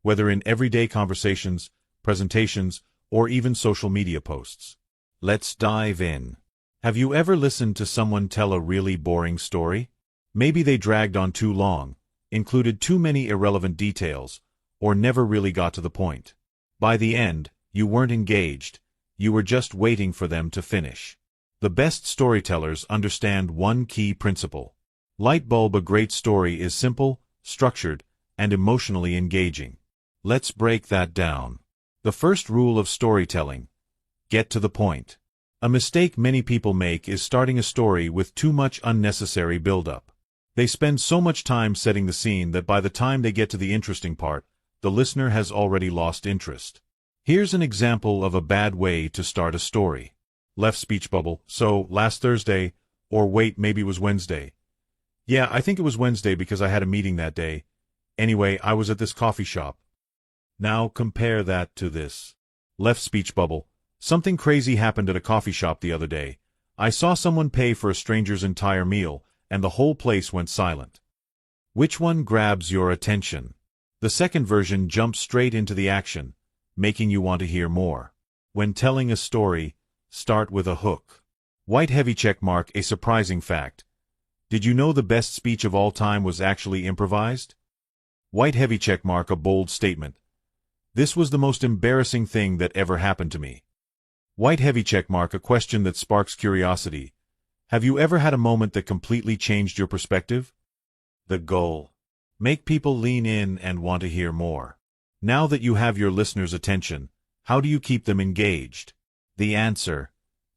whether in everyday conversations, presentations, or even social media posts. Let's dive in. Have you ever listened to someone tell a really boring story? Maybe they dragged on too long, included too many irrelevant details, or never really got to the point. By the end, you weren't engaged, you were just waiting for them to finish. The best storytellers understand one key principle. Light bulb: a great story is simple, structured, and emotionally engaging. Let's break that down. The first rule of storytelling: get to the point. A mistake many people make is starting a story with too much unnecessary build-up. They spend so much time setting the scene that by the time they get to the interesting part, the listener has already lost interest. Here's an example of a bad way to start a story. Left speech bubble: so, last Thursday, or wait, maybe it was Wednesday. Yeah, I think it was Wednesday because I had a meeting that day. Anyway, I was at this coffee shop. Now compare that to this. Left speech bubble: something crazy happened at a coffee shop the other day. I saw someone pay for a stranger's entire meal, and the whole place went silent. Which one grabs your attention? The second version jumps straight into the action, making you want to hear more. When telling a story, start with a hook. White heavy check mark: a surprising fact. Did you know the best speech of all time was actually improvised? White heavy check mark: a bold statement. This was the most embarrassing thing that ever happened to me. White heavy check mark: a question that sparks curiosity. Have you ever had a moment that completely changed your perspective? The goal: make people lean in and want to hear more. Now that you have your listeners' attention, how do you keep them engaged? The answer: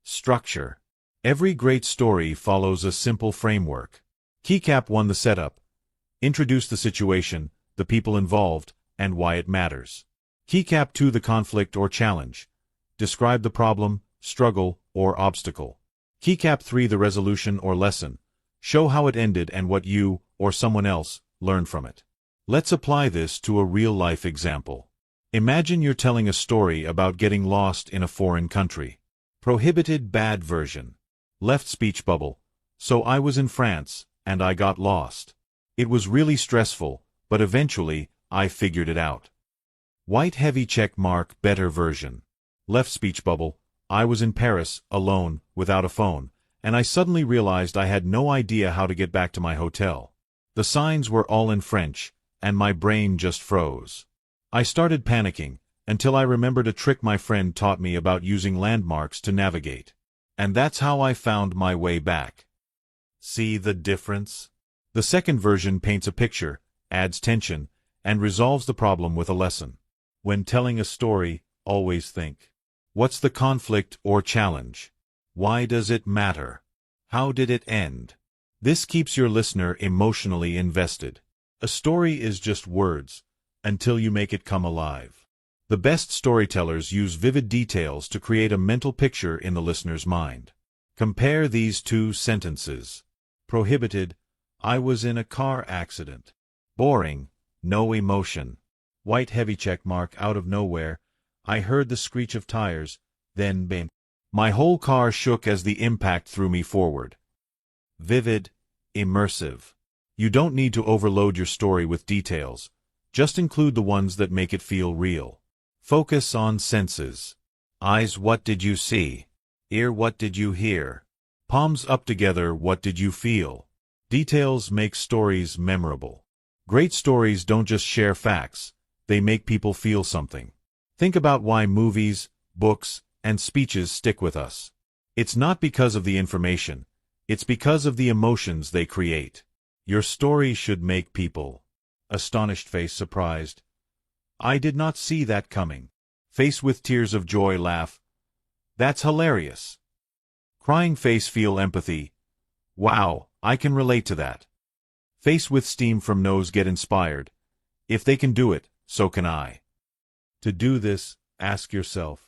structure. Every great story follows a simple framework. Keycap 1: the setup. Introduce the situation, the people involved, and why it matters. Keycap 2: the conflict or challenge. Describe the problem, struggle, or obstacle. Keycap 3: the resolution or lesson. Show how it ended and what you, or someone else, learned from it. Let's apply this to a real-life example. Imagine you're telling a story about getting lost in a foreign country. Prohibited bad version. Left speech bubble: so I was in France, and I got lost. It was really stressful, but eventually, I figured it out. White heavy check mark: better version. Left speech bubble: I was in Paris, alone, without a phone, and I suddenly realized I had no idea how to get back to my hotel. The signs were all in French, and my brain just froze. I started panicking, until I remembered a trick my friend taught me about using landmarks to navigate. And that's how I found my way back. See the difference? The second version paints a picture, adds tension, and resolves the problem with a lesson. When telling a story, always think: what's the conflict or challenge? Why does it matter? How did it end? This keeps your listener emotionally invested. A story is just words, until you make it come alive. The best storytellers use vivid details to create a mental picture in the listener's mind. Compare these two sentences. Prohibited: I was in a car accident. Boring: no emotion. White heavy check mark: out of nowhere, I heard the screech of tires, then bam. My whole car shook as the impact threw me forward. Vivid: immersive. You don't need to overload your story with details. Just include the ones that make it feel real. Focus on senses. Eyes: what did you see? Ear: what did you hear? Palms up together: what did you feel? Details make stories memorable. Great stories don't just share facts, they make people feel something. Think about why movies, books, and speeches stick with us. It's not because of the information, it's because of the emotions they create. Your story should make people: astonished face: surprised, I did not see that coming. Face with tears of joy: laugh, that's hilarious. Crying face: feel empathy, wow, I can relate to that. Face with steam from nose: get inspired, if they can do it, so can I. To do this, ask yourself: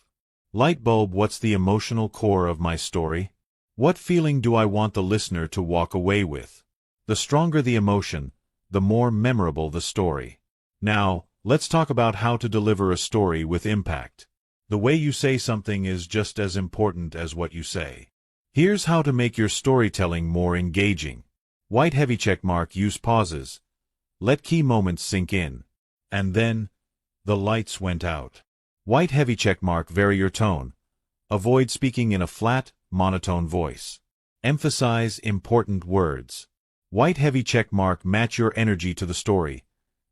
light bulb, what's the emotional core of my story? What feeling do I want the listener to walk away with? The stronger the emotion, the more memorable the story. Now, let's talk about how to deliver a story with impact. The way you say something is just as important as what you say. Here's how to make your storytelling more engaging. White heavy check mark: use pauses. Let key moments sink in. And then, the lights went out. White heavy check mark: vary your tone. Avoid speaking in a flat, monotone voice. Emphasize important words. White heavy check mark, match your energy to the story.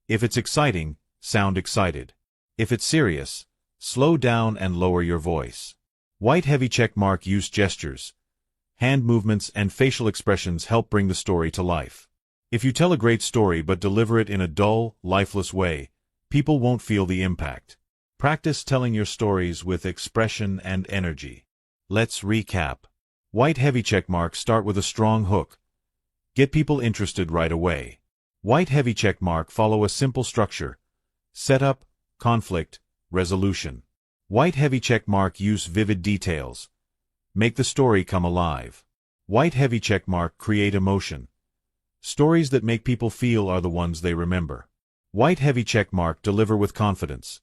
If it's exciting, sound excited. If it's serious, slow down and lower your voice. White heavy check mark, use gestures. Hand movements and facial expressions help bring the story to life. If you tell a great story but deliver it in a dull, lifeless way, people won't feel the impact. Practice telling your stories with expression and energy. Let's recap. White heavy check mark, start with a strong hook. Get people interested right away. White heavy check mark, follow a simple structure. Setup, conflict, resolution. White heavy check mark, use vivid details. Make the story come alive. White heavy check mark, create emotion. Stories that make people feel are the ones they remember. White heavy check mark, deliver with confidence.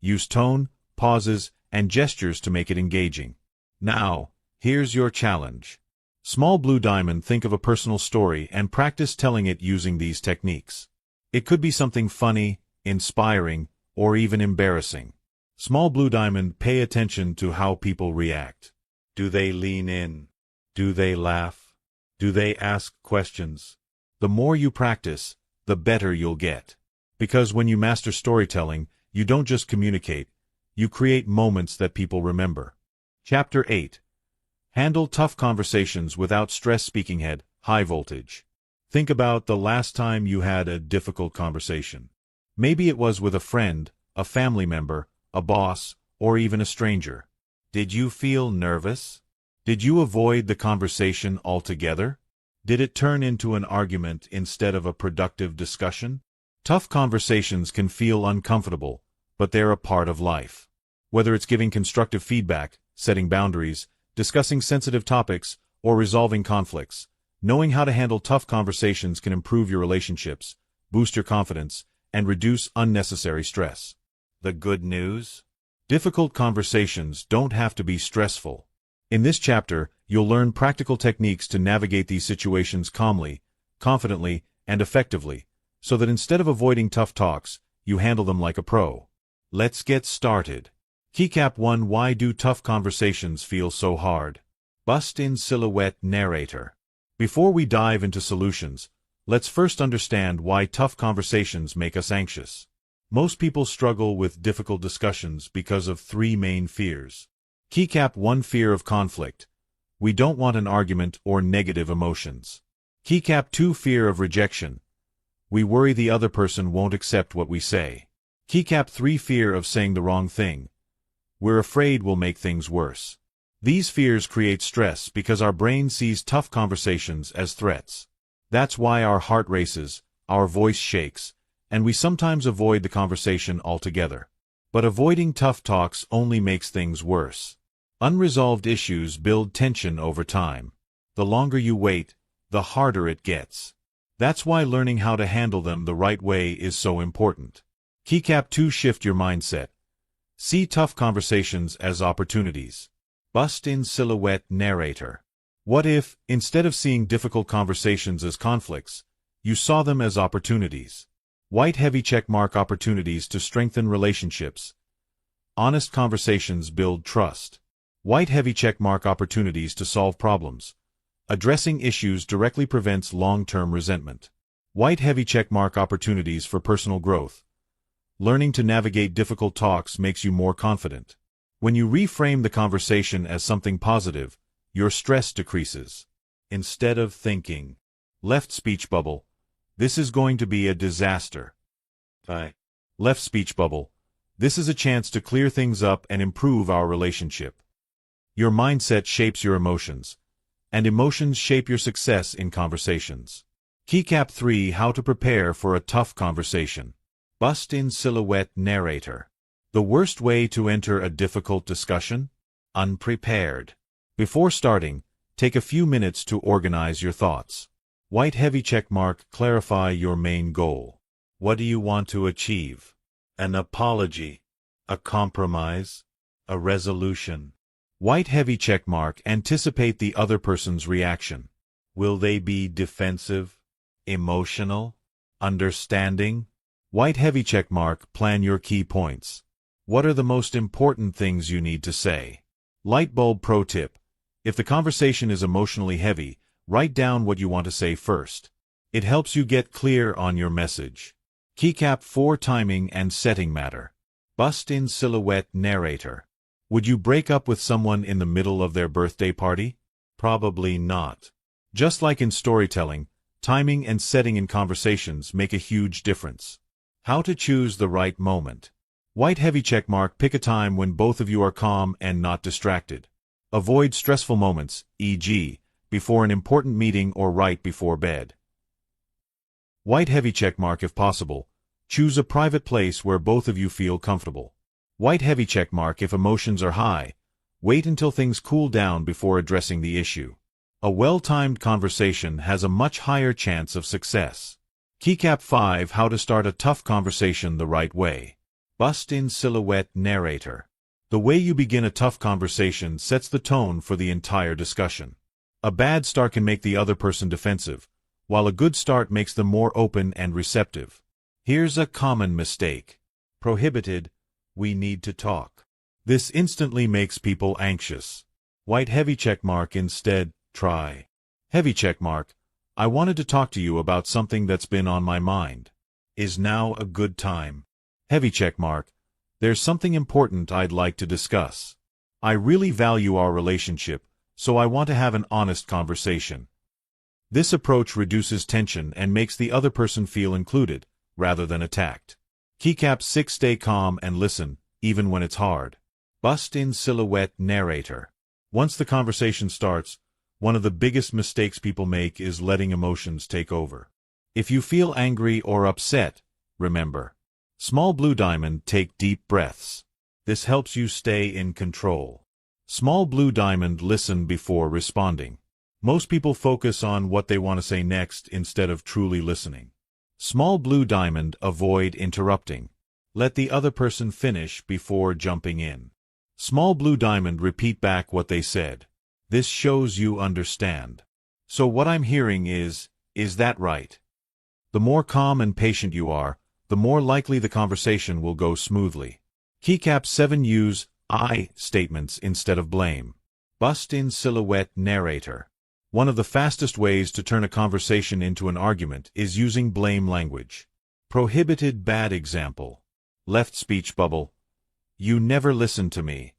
Use tone, pauses, and gestures to make it engaging. Now, here's your challenge. Small blue diamond, think of a personal story and practice telling it using these techniques. It could be something funny, inspiring, or even embarrassing. Small blue diamond, pay attention to how people react. Do they lean in? Do they laugh? Do they ask questions? The more you practice, the better you'll get. Because when you master storytelling, you don't just communicate, you create moments that people remember. Chapter 8. Handle tough conversations without stress. Speaking head, high voltage. Think about the last time you had a difficult conversation. Maybe it was with a friend, a family member, a boss, or even a stranger. Did you feel nervous? Did you avoid the conversation altogether? Did it turn into an argument instead of a productive discussion? Tough conversations can feel uncomfortable, but they're a part of life. Whether it's giving constructive feedback, setting boundaries, discussing sensitive topics, or resolving conflicts, knowing how to handle tough conversations can improve your relationships, boost your confidence, and reduce unnecessary stress. The good news? Difficult conversations don't have to be stressful. In this chapter, you'll learn practical techniques to navigate these situations calmly, confidently, and effectively, so that instead of avoiding tough talks, you handle them like a pro. Let's get started. Keycap 1. Why do tough conversations feel so hard? Bust in silhouette narrator. Before we dive into solutions, let's first understand why tough conversations make us anxious. Most people struggle with difficult discussions because of three main fears. Keycap 1. Fear of conflict. We don't want an argument or negative emotions. Keycap 2. Fear of rejection. We worry the other person won't accept what we say. Keycap 3. Fear of saying the wrong thing. We're afraid we'll make things worse. These fears create stress because our brain sees tough conversations as threats. That's why our heart races, our voice shakes, and we sometimes avoid the conversation altogether. But avoiding tough talks only makes things worse. Unresolved issues build tension over time. The longer you wait, the harder it gets. That's why learning how to handle them the right way is so important. Keycap 2. Shift your mindset. See tough conversations as opportunities. Bust in silhouette narrator. What if, instead of seeing difficult conversations as conflicts, you saw them as opportunities? White heavy check mark, opportunities to strengthen relationships. Honest conversations build trust. White heavy check mark, opportunities to solve problems. Addressing issues directly prevents long-term resentment. White heavy check mark, opportunities for personal growth. Learning to navigate difficult talks makes you more confident. When you reframe the conversation as something positive, your stress decreases. Instead of thinking, left speech bubble, this is going to be a disaster. Left speech bubble, this is a chance to clear things up and improve our relationship. Your mindset shapes your emotions, and emotions shape your success in conversations. Keycap 3. How to prepare for a tough conversation. Bust in silhouette narrator. The worst way to enter a difficult discussion? Unprepared. Before starting, take a few minutes to organize your thoughts. White heavy check mark, clarify your main goal. What do you want to achieve? An apology? A compromise? A resolution? White heavy check mark, anticipate the other person's reaction. Will they be defensive? Emotional? Understanding? White heavy check mark, plan your key points. What are the most important things you need to say? Light bulb pro tip. If the conversation is emotionally heavy, write down what you want to say first. It helps you get clear on your message. Keycap 4 timing and setting matter. Bust in silhouette narrator. Would you break up with someone in the middle of their birthday party? Probably not. Just like in storytelling, timing and setting in conversations make a huge difference. How to choose the right moment. White heavy checkmark. Pick a time when both of you are calm and not distracted. Avoid stressful moments, e.g., before an important meeting or right before bed. White heavy checkmark. If possible, choose a private place where both of you feel comfortable. White heavy checkmark. If emotions are high, wait until things cool down before addressing the issue. A well-timed conversation has a much higher chance of success. Keycap 5 How to start a tough conversation the right way. Bust in silhouette narrator. The way you begin a tough conversation sets the tone for the entire discussion. A bad start can make the other person defensive, while a good start makes them more open and receptive. Here's a common mistake. Prohibited. We need to talk. This instantly makes people anxious. White heavy checkmark. Instead, try. Heavy checkmark. I wanted to talk to you about something that's been on my mind. Is now a good time? Heavy checkmark. There's something important I'd like to discuss. I really value our relationship, so I want to have an honest conversation. This approach reduces tension and makes the other person feel included, rather than attacked. Keycap 6 Stay calm and listen, even when it's hard. Bust in silhouette narrator. Once the conversation starts, one of the biggest mistakes people make is letting emotions take over. If you feel angry or upset, remember. Small blue diamond. Take deep breaths. This helps you stay in control. Small blue diamond. Listen before responding. Most people focus on what they want to say next instead of truly listening. Small blue diamond. Avoid interrupting. Let the other person finish before jumping in. Small blue diamond. Repeat back what they said. This shows you understand. So what I'm hearing is that right? The more calm and patient you are, the more likely the conversation will go smoothly. Keycap 7 Use I statements instead of blame. Bust in silhouette narrator. One of the fastest ways to turn a conversation into an argument is using blame language. Prohibited. Bad example. Left speech bubble. You never listen to me.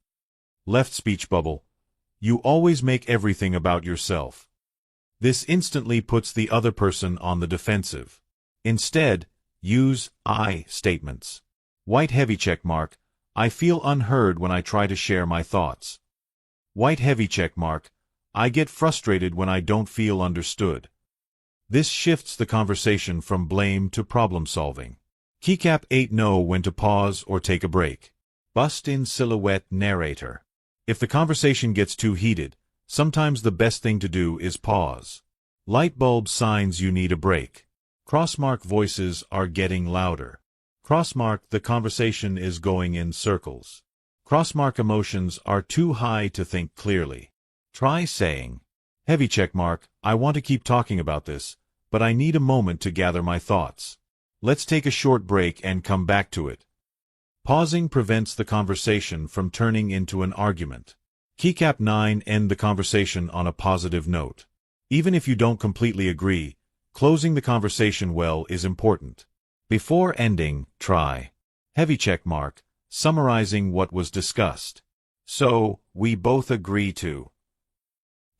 Left speech bubble. You always make everything about yourself. This instantly puts the other person on the defensive. Instead, use I statements. White heavy checkmark. I feel unheard when I try to share my thoughts. White heavy checkmark. I get frustrated when I don't feel understood. This shifts the conversation from blame to problem solving. Keycap 8 Know when to pause or take a break. Bust in silhouette narrator. If the conversation gets too heated, sometimes the best thing to do is pause. Light bulb signs you need a break. Crossmark. Voices are getting louder. Crossmark. The conversation is going in circles. Crossmark. Emotions are too high to think clearly. Try saying, heavy checkmark. I want to keep talking about this, but I need a moment to gather my thoughts. Let's take a short break and come back to it. Pausing prevents the conversation from turning into an argument. Keycap 9 End the conversation on a positive note. Even if you don't completely agree, closing the conversation well is important. Before ending, try. Heavy checkmark. Summarizing what was discussed. So, we both agree to.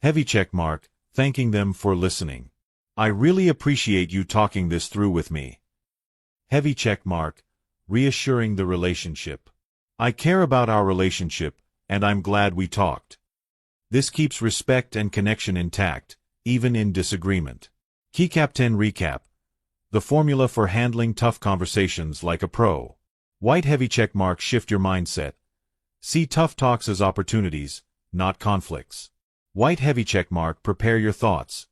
Heavy checkmark. Thanking them for listening. I really appreciate you talking this through with me. Heavy checkmark. Reassuring the relationship. I care about our relationship, and I'm glad we talked. This keeps respect and connection intact, even in disagreement. Keycap 10 Recap. The formula for handling tough conversations like a pro. White heavy checkmark. Shift your mindset. See tough talks as opportunities, not conflicts. White heavy checkmark. Prepare your thoughts.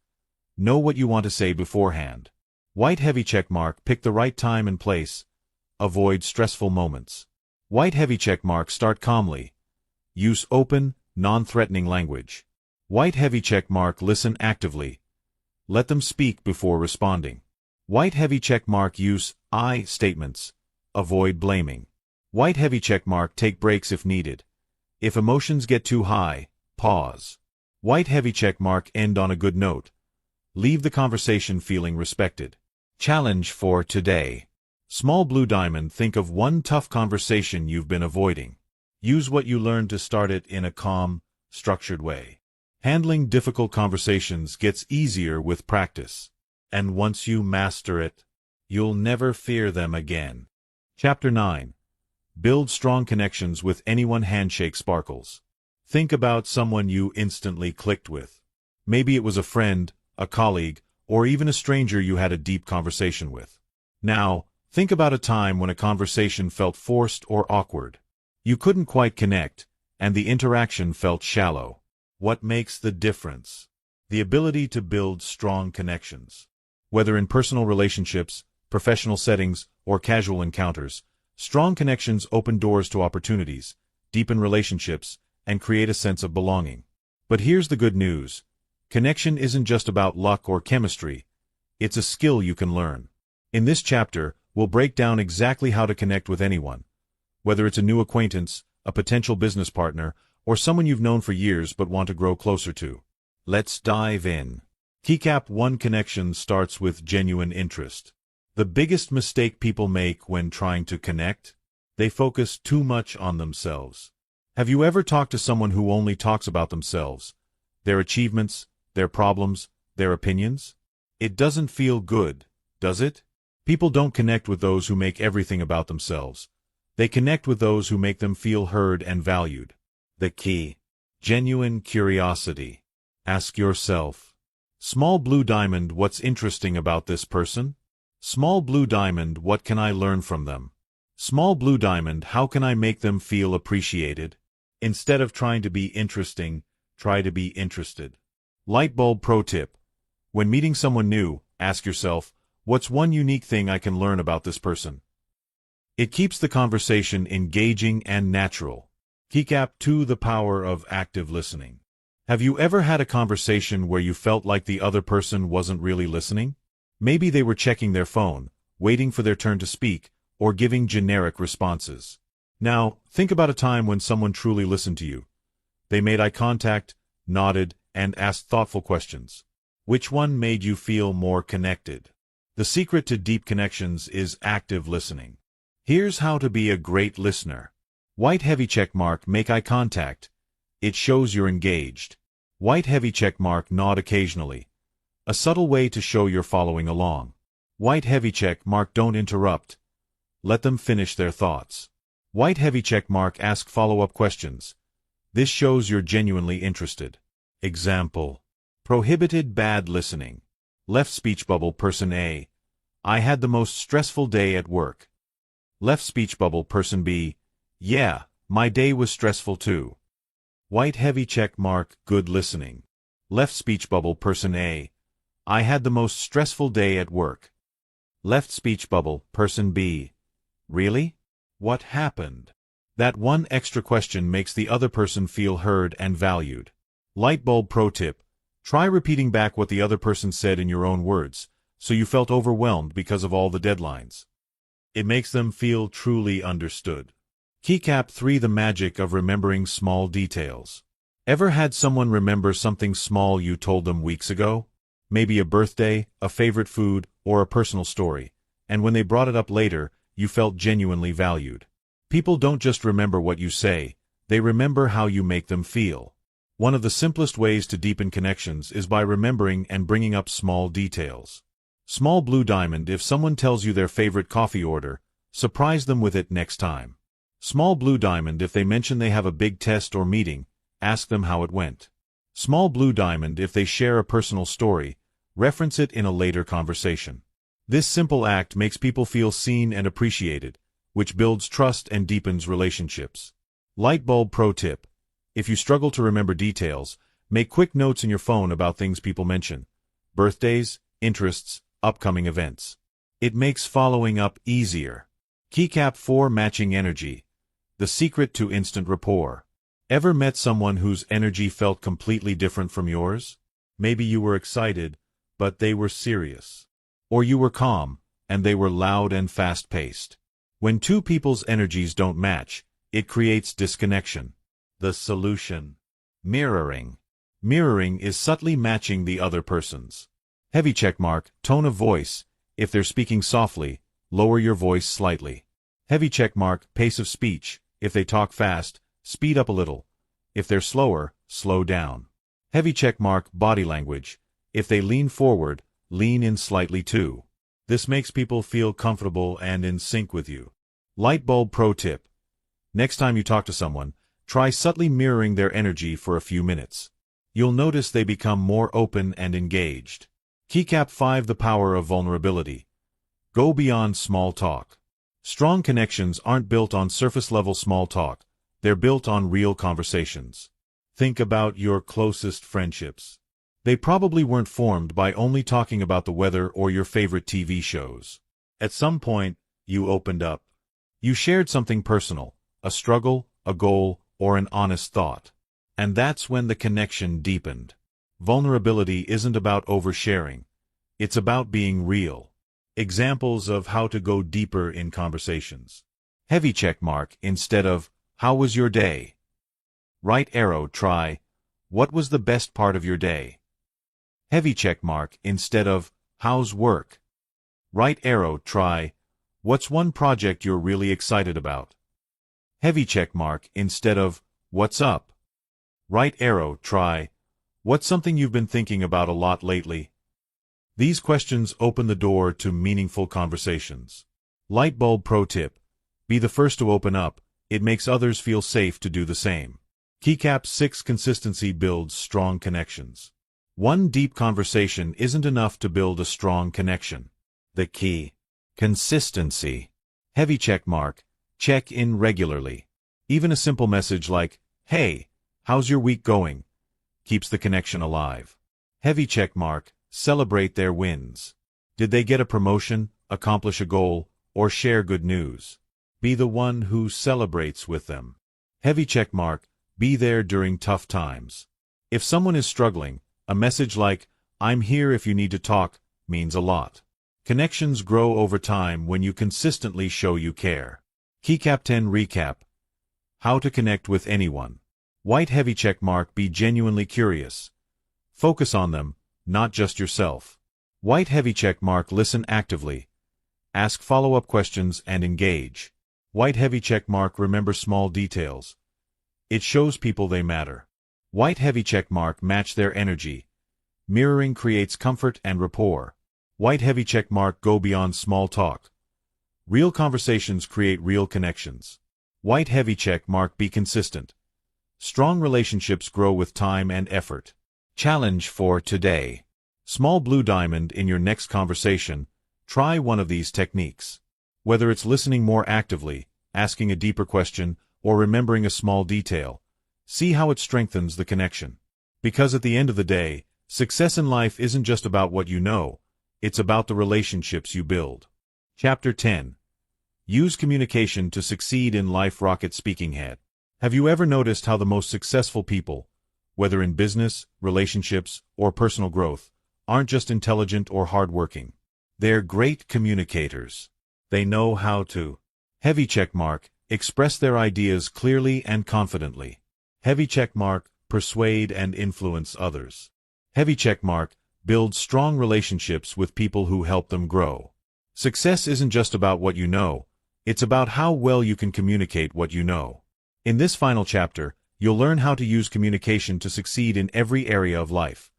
Know what you want to say beforehand. White heavy checkmark. Pick the right time and place. Avoid stressful moments. White heavy checkmark. Start calmly. Use open, non-threatening language. White heavy checkmark. Listen actively. Let them speak before responding. White heavy checkmark. Use I statements. Avoid blaming. White heavy checkmark. Take breaks if needed. If emotions get too high, pause. White heavy check mark, end on a good note. Leave the conversation feeling respected. Challenge for today. Small blue diamond, think of one tough conversation you've been avoiding. Use what you learned to start it in a calm, structured way. Handling difficult conversations gets easier with practice. And once you master it, you'll never fear them again. Chapter 9. Build strong connections with anyone. Handshake sparkles. Think about someone you instantly clicked with. Maybe it was a friend, a colleague, or even a stranger you had a deep conversation with. Now, think about a time when a conversation felt forced or awkward. You couldn't quite connect, and the interaction felt shallow. What makes the difference? The ability to build strong connections. Whether in personal relationships, professional settings, or casual encounters, strong connections open doors to opportunities, deepen relationships, and create a sense of belonging. But here's the good news. Connection isn't just about luck or chemistry. It's a skill you can learn. In this chapter, we'll break down exactly how to connect with anyone. Whether it's a new acquaintance, a potential business partner, or someone you've known for years but want to grow closer to. Let's dive in. Keycap 1. Connection starts with genuine interest. The biggest mistake people make when trying to connect? They focus too much on themselves. Have you ever talked to someone who only talks about themselves? Their achievements, their problems, their opinions? It doesn't feel good, does it? People don't connect with those who make everything about themselves. They connect with those who make them feel heard and valued. The key. Genuine curiosity. Ask yourself. Small blue diamond, what's interesting about this person? Small blue diamond, what can I learn from them? Small blue diamond, how can I make them feel appreciated? Instead of trying to be interesting, try to be interested. Light bulb pro tip. When meeting someone new, ask yourself, what's one unique thing I can learn about this person? It keeps the conversation engaging and natural. Keycap 2. The power of active listening. Have you ever had a conversation where you felt like the other person wasn't really listening? Maybe they were checking their phone, waiting for their turn to speak, or giving generic responses. Now, think about a time when someone truly listened to you. They made eye contact, nodded, and asked thoughtful questions. Which one made you feel more connected? The secret to deep connections is active listening. Here's how to be a great listener. White heavy check mark, make eye contact. It shows you're engaged. White heavy check mark, nod occasionally. A subtle way to show you're following along. White heavy check mark, don't interrupt. Let them finish their thoughts. White heavy check mark, ask follow-up questions. This shows you're genuinely interested. Example. Prohibited bad listening. Left speech bubble, person A. I had the most stressful day at work. Left speech bubble, person B. Yeah, my day was stressful too. White heavy check mark, good listening. Left speech bubble, person A. I had the most stressful day at work. Left speech bubble, person B. Really? What happened? That one extra question makes the other person feel heard and valued. Light bulb pro tip. Try repeating back what the other person said in your own words, so you felt overwhelmed because of all the deadlines. It makes them feel truly understood. Keycap 3. The magic of remembering small details. Ever had someone remember something small you told them weeks ago? Maybe a birthday, a favorite food, or a personal story, and when they brought it up later, you felt genuinely valued. People don't just remember what you say, they remember how you make them feel. One of the simplest ways to deepen connections is by remembering and bringing up small details. Small blue diamond, if someone tells you their favorite coffee order, surprise them with it next time. Small blue diamond, if they mention they have a big test or meeting, ask them how it went. Small blue diamond, if they share a personal story, reference it in a later conversation. This simple act makes people feel seen and appreciated, which builds trust and deepens relationships. Light bulb pro tip. If you struggle to remember details, make quick notes in your phone about things people mention. Birthdays, interests, upcoming events. It makes following up easier. Keycap 4. Matching energy. The secret to instant rapport. Ever met someone whose energy felt completely different from yours? Maybe you were excited, but they were serious. Or you were calm, and they were loud and fast-paced. When two people's energies don't match, it creates disconnection. The solution. Mirroring. Mirroring is subtly matching the other person's. Heavy checkmark, tone of voice. If they're speaking softly, lower your voice slightly. Heavy checkmark, pace of speech. If they talk fast, speed up a little. If they're slower, slow down. Heavy checkmark, body language. If they lean forward, lean in slightly too. This makes people feel comfortable and in sync with you. Light bulb pro tip. Next time you talk to someone, try subtly mirroring their energy for a few minutes. You'll notice they become more open and engaged. Keycap 5. The power of vulnerability. Go beyond small talk. Strong connections aren't built on surface-level small talk. They're built on real conversations. Think about your closest friendships. They probably weren't formed by only talking about the weather or your favorite TV shows. At some point, you opened up. You shared something personal, a struggle, a goal, or an honest thought. And that's when the connection deepened. Vulnerability isn't about oversharing. It's about being real. Examples of how to go deeper in conversations. Heavy checkmark instead of, "How was your day?" Right arrow, try, "What was the best part of your day?" Heavy checkmark instead of, "How's work?" Right arrow, try, "What's one project you're really excited about?" Heavy checkmark instead of, "What's up?" Right arrow, try, "What's something you've been thinking about a lot lately?" These questions open the door to meaningful conversations. Light bulb pro tip. Be the first to open up. It makes others feel safe to do the same. Keycap 6. Consistency builds strong connections. One deep conversation isn't enough to build a strong connection. The key. Consistency. Heavy checkmark. Check in regularly. Even a simple message like, "Hey, how's your week going?" keeps the connection alive. Heavy checkmark. Celebrate their wins. Did they get a promotion, accomplish a goal, or share good news? Be the one who celebrates with them. Heavy checkmark. Be there during tough times. If someone is struggling, a message like, "I'm here if you need to talk," means a lot. Connections grow over time when you consistently show you care. Keycap 10. Recap. How to connect with anyone. White heavy checkmark. Be genuinely curious. Focus on them, not just yourself. White heavy checkmark. Listen actively. Ask follow-up questions and engage. White heavy checkmark. Remember small details. It shows people they matter. White heavy checkmark. Match their energy. Mirroring creates comfort and rapport. White heavy checkmark. Go beyond small talk. Real conversations create real connections. White heavy checkmark. Be consistent. Strong relationships grow with time and effort. Challenge for today. Small blue diamond. In your next conversation, try one of these techniques. Whether it's listening more actively, asking a deeper question, or remembering a small detail, see how it strengthens the connection. Because at the end of the day, success in life isn't just about what you know, it's about the relationships you build. Chapter 10. Use communication to succeed in life. Rocket speaking head. Have you ever noticed how the most successful people, whether in business, relationships, or personal growth, aren't just intelligent or hardworking? They're great communicators. They know how to. Heavy checkmark. Express their ideas clearly and confidently. Heavy checkmark. Persuade and influence others. Heavy checkmark. Build strong relationships with people who help them grow. Success isn't just about what you know, it's about how well you can communicate what you know. In this final chapter, you'll learn how to use communication to succeed in every area of life.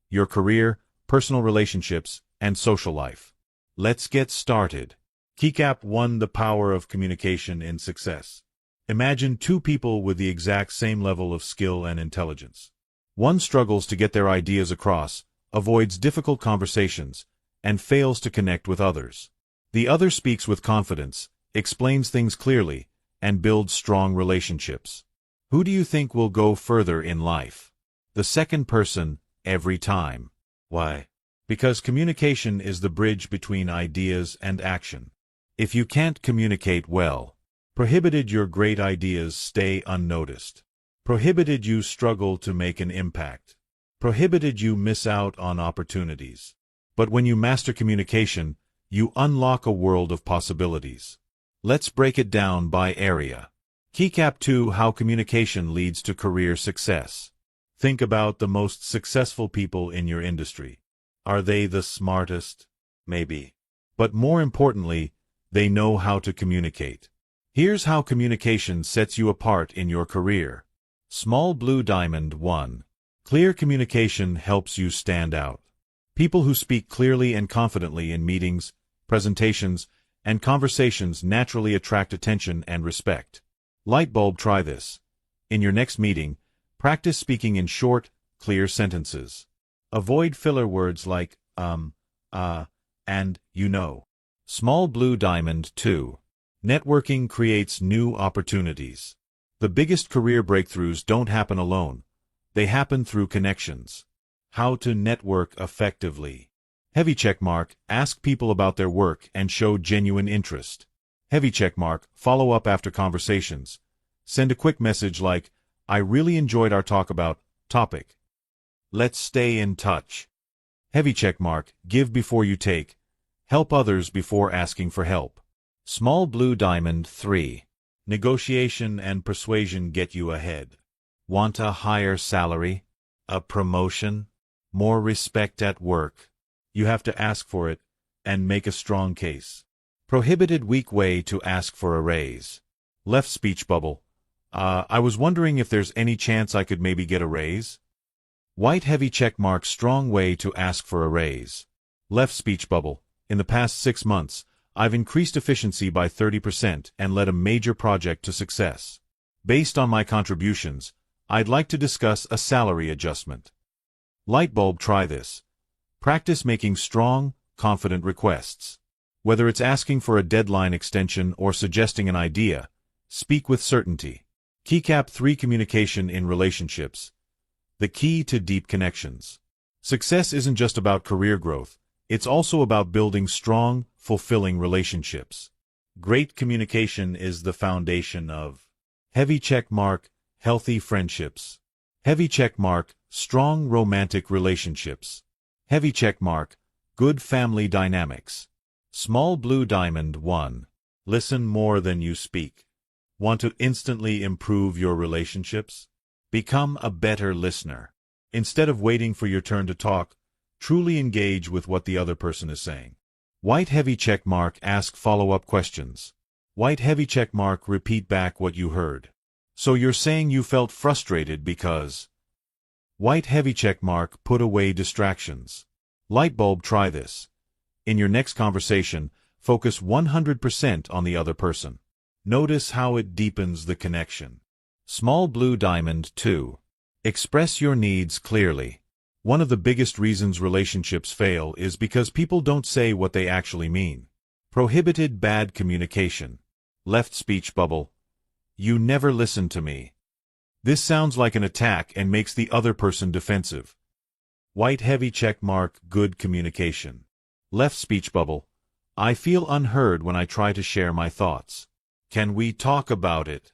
Your career, personal relationships, and social life. Let's get started. Keycap 1. The power of communication in success. Imagine two people with the exact same level of skill and intelligence. One struggles to get their ideas across, avoids difficult conversations, and fails to connect with others. The other speaks with confidence, explains things clearly, and builds strong relationships. Who do you think will go further in life? The second person, every time. Why? Because communication is the bridge between ideas and action. If you can't communicate well, prohibited your great ideas stay unnoticed. Prohibited you struggle to make an impact. Prohibited you miss out on opportunities. But when you master communication, you unlock a world of possibilities. Let's break it down by area. Keycap 2: How communication leads to career success. Think about the most successful people in your industry. Are they the smartest? Maybe. But more importantly, they know how to communicate. Here's how communication sets you apart in your career. Small blue diamond 1. Clear communication helps you stand out. People who speak clearly and confidently in meetings, presentations, and conversations naturally attract attention and respect. Lightbulb: try this. In your next meeting, practice speaking in short, clear sentences. Avoid filler words like and you know. Small blue diamond 2. Networking creates new opportunities. The biggest career breakthroughs don't happen alone. They happen through connections. How to network effectively. Heavy checkmark: ask people about their work and show genuine interest. Heavy checkmark: follow up after conversations. Send a quick message like, I really enjoyed our talk about topic. Let's stay in touch. Heavy checkmark: give before you take. Help others before asking for help. Small blue diamond 3. Negotiation and persuasion get you ahead. Want a higher salary? A promotion? More respect at work? You have to ask for it and make a strong case. Prohibited weak way to ask for a raise. Left speech bubble: I was wondering if there's any chance I could maybe get a raise? White heavy checkmark: strong way to ask for a raise. Left speech bubble: in the past 6 months, I've increased efficiency by 30% and led a major project to success. Based on my contributions, I'd like to discuss a salary adjustment. Lightbulb: try this. Practice making strong, confident requests. Whether it's asking for a deadline extension or suggesting an idea, speak with certainty. Keycap 3: Communication in relationships. The key to deep connections. Success isn't just about career growth, it's also about building strong, fulfilling relationships. Great communication is the foundation of heavy checkmark, healthy friendships. Heavy checkmark, strong romantic relationships. Heavy checkmark, good family dynamics. Small blue diamond 1. Listen more than you speak. Want to instantly improve your relationships? Become a better listener. Instead of waiting for your turn to talk, truly engage with what the other person is saying. White heavy checkmark: ask follow-up questions. White heavy checkmark: repeat back what you heard. So you're saying you felt frustrated because... White heavy checkmark: put away distractions. Lightbulb: try this. In your next conversation, focus 100% on the other person. Notice how it deepens the connection. Small blue diamond 2. Express your needs clearly. One of the biggest reasons relationships fail is because people don't say what they actually mean. Prohibited bad communication. Left speech bubble: you never listen to me. This sounds like an attack and makes the other person defensive. White heavy checkmark: good communication. Left speech bubble: I feel unheard when I try to share my thoughts. Can we talk about it?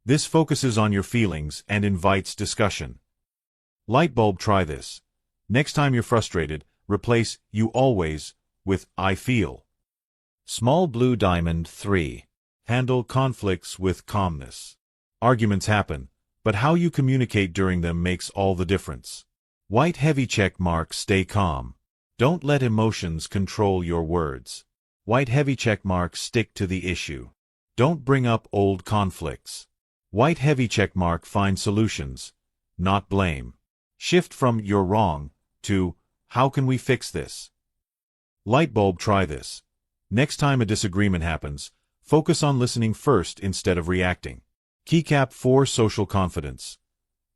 This focuses on your feelings and invites discussion. Lightbulb: try this. Next time you're frustrated, replace "you always" with "I feel." Small blue diamond 3. Handle conflicts with calmness. Arguments happen, but how you communicate during them makes all the difference. White heavy checkmark: stay calm. Don't let emotions control your words. White heavy checkmark: stick to the issue. Don't bring up old conflicts. White heavy checkmark: find solutions, not blame. Shift from "you're wrong" to "how can we fix this?" Lightbulb: try this. Next time a disagreement happens, focus on listening first instead of reacting. Keycap 4: Social confidence.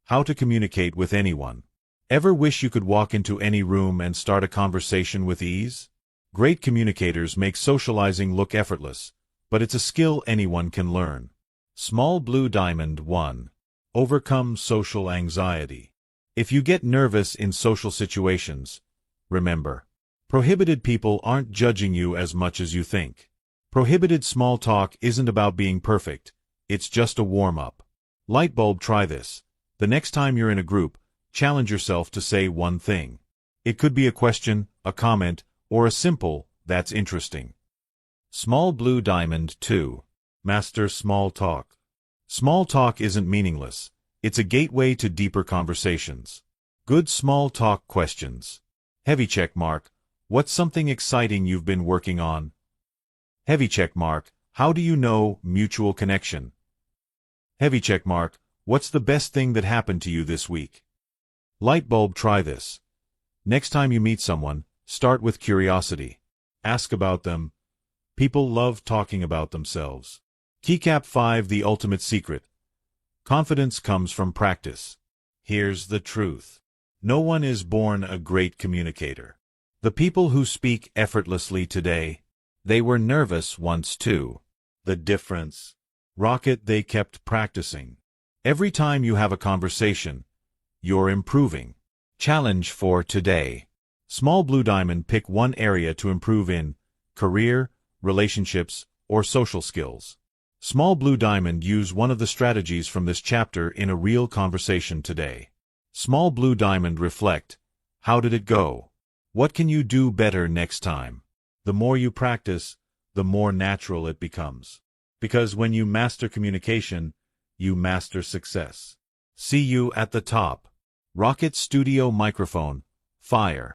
How to communicate with anyone. Ever wish you could walk into any room and start a conversation with ease? Great communicators make socializing look effortless, but it's a skill anyone can learn. Small blue diamond 1. Overcome social anxiety. If you get nervous in social situations, remember, prohibited people aren't judging you as much as you think. Prohibited small talk isn't about being perfect, it's just a warm-up. Lightbulb: try this. The next time you're in a group, challenge yourself to say one thing. It could be a question, a comment, or a simple, "that's interesting." Small blue diamond 2. Master small talk. Small talk isn't meaningless. It's a gateway to deeper conversations. Good small talk questions. Heavy check mark. What's something exciting you've been working on? Heavy check mark. How do you know mutual connection? Heavy check mark. What's the best thing that happened to you this week? Light bulb, try this. Next time you meet someone, start with curiosity. Ask about them. People love talking about themselves. Keycap 5, the ultimate secret. Confidence comes from practice. Here's the truth. No one is born a great communicator. The people who speak effortlessly today, they were nervous once too. The difference? Rocket, they kept practicing. Every time you have a conversation, you're improving. Challenge for today. Small blue diamond, pick one area to improve in: career, relationships, or social skills. Small blue diamond, use one of the strategies from this chapter in a real conversation today. Small blue diamond, reflect. How did it go? What can you do better next time? The more you practice, the more natural it becomes. Because when you master communication, you master success. See you at the top. Rocket Studio microphone. Fire.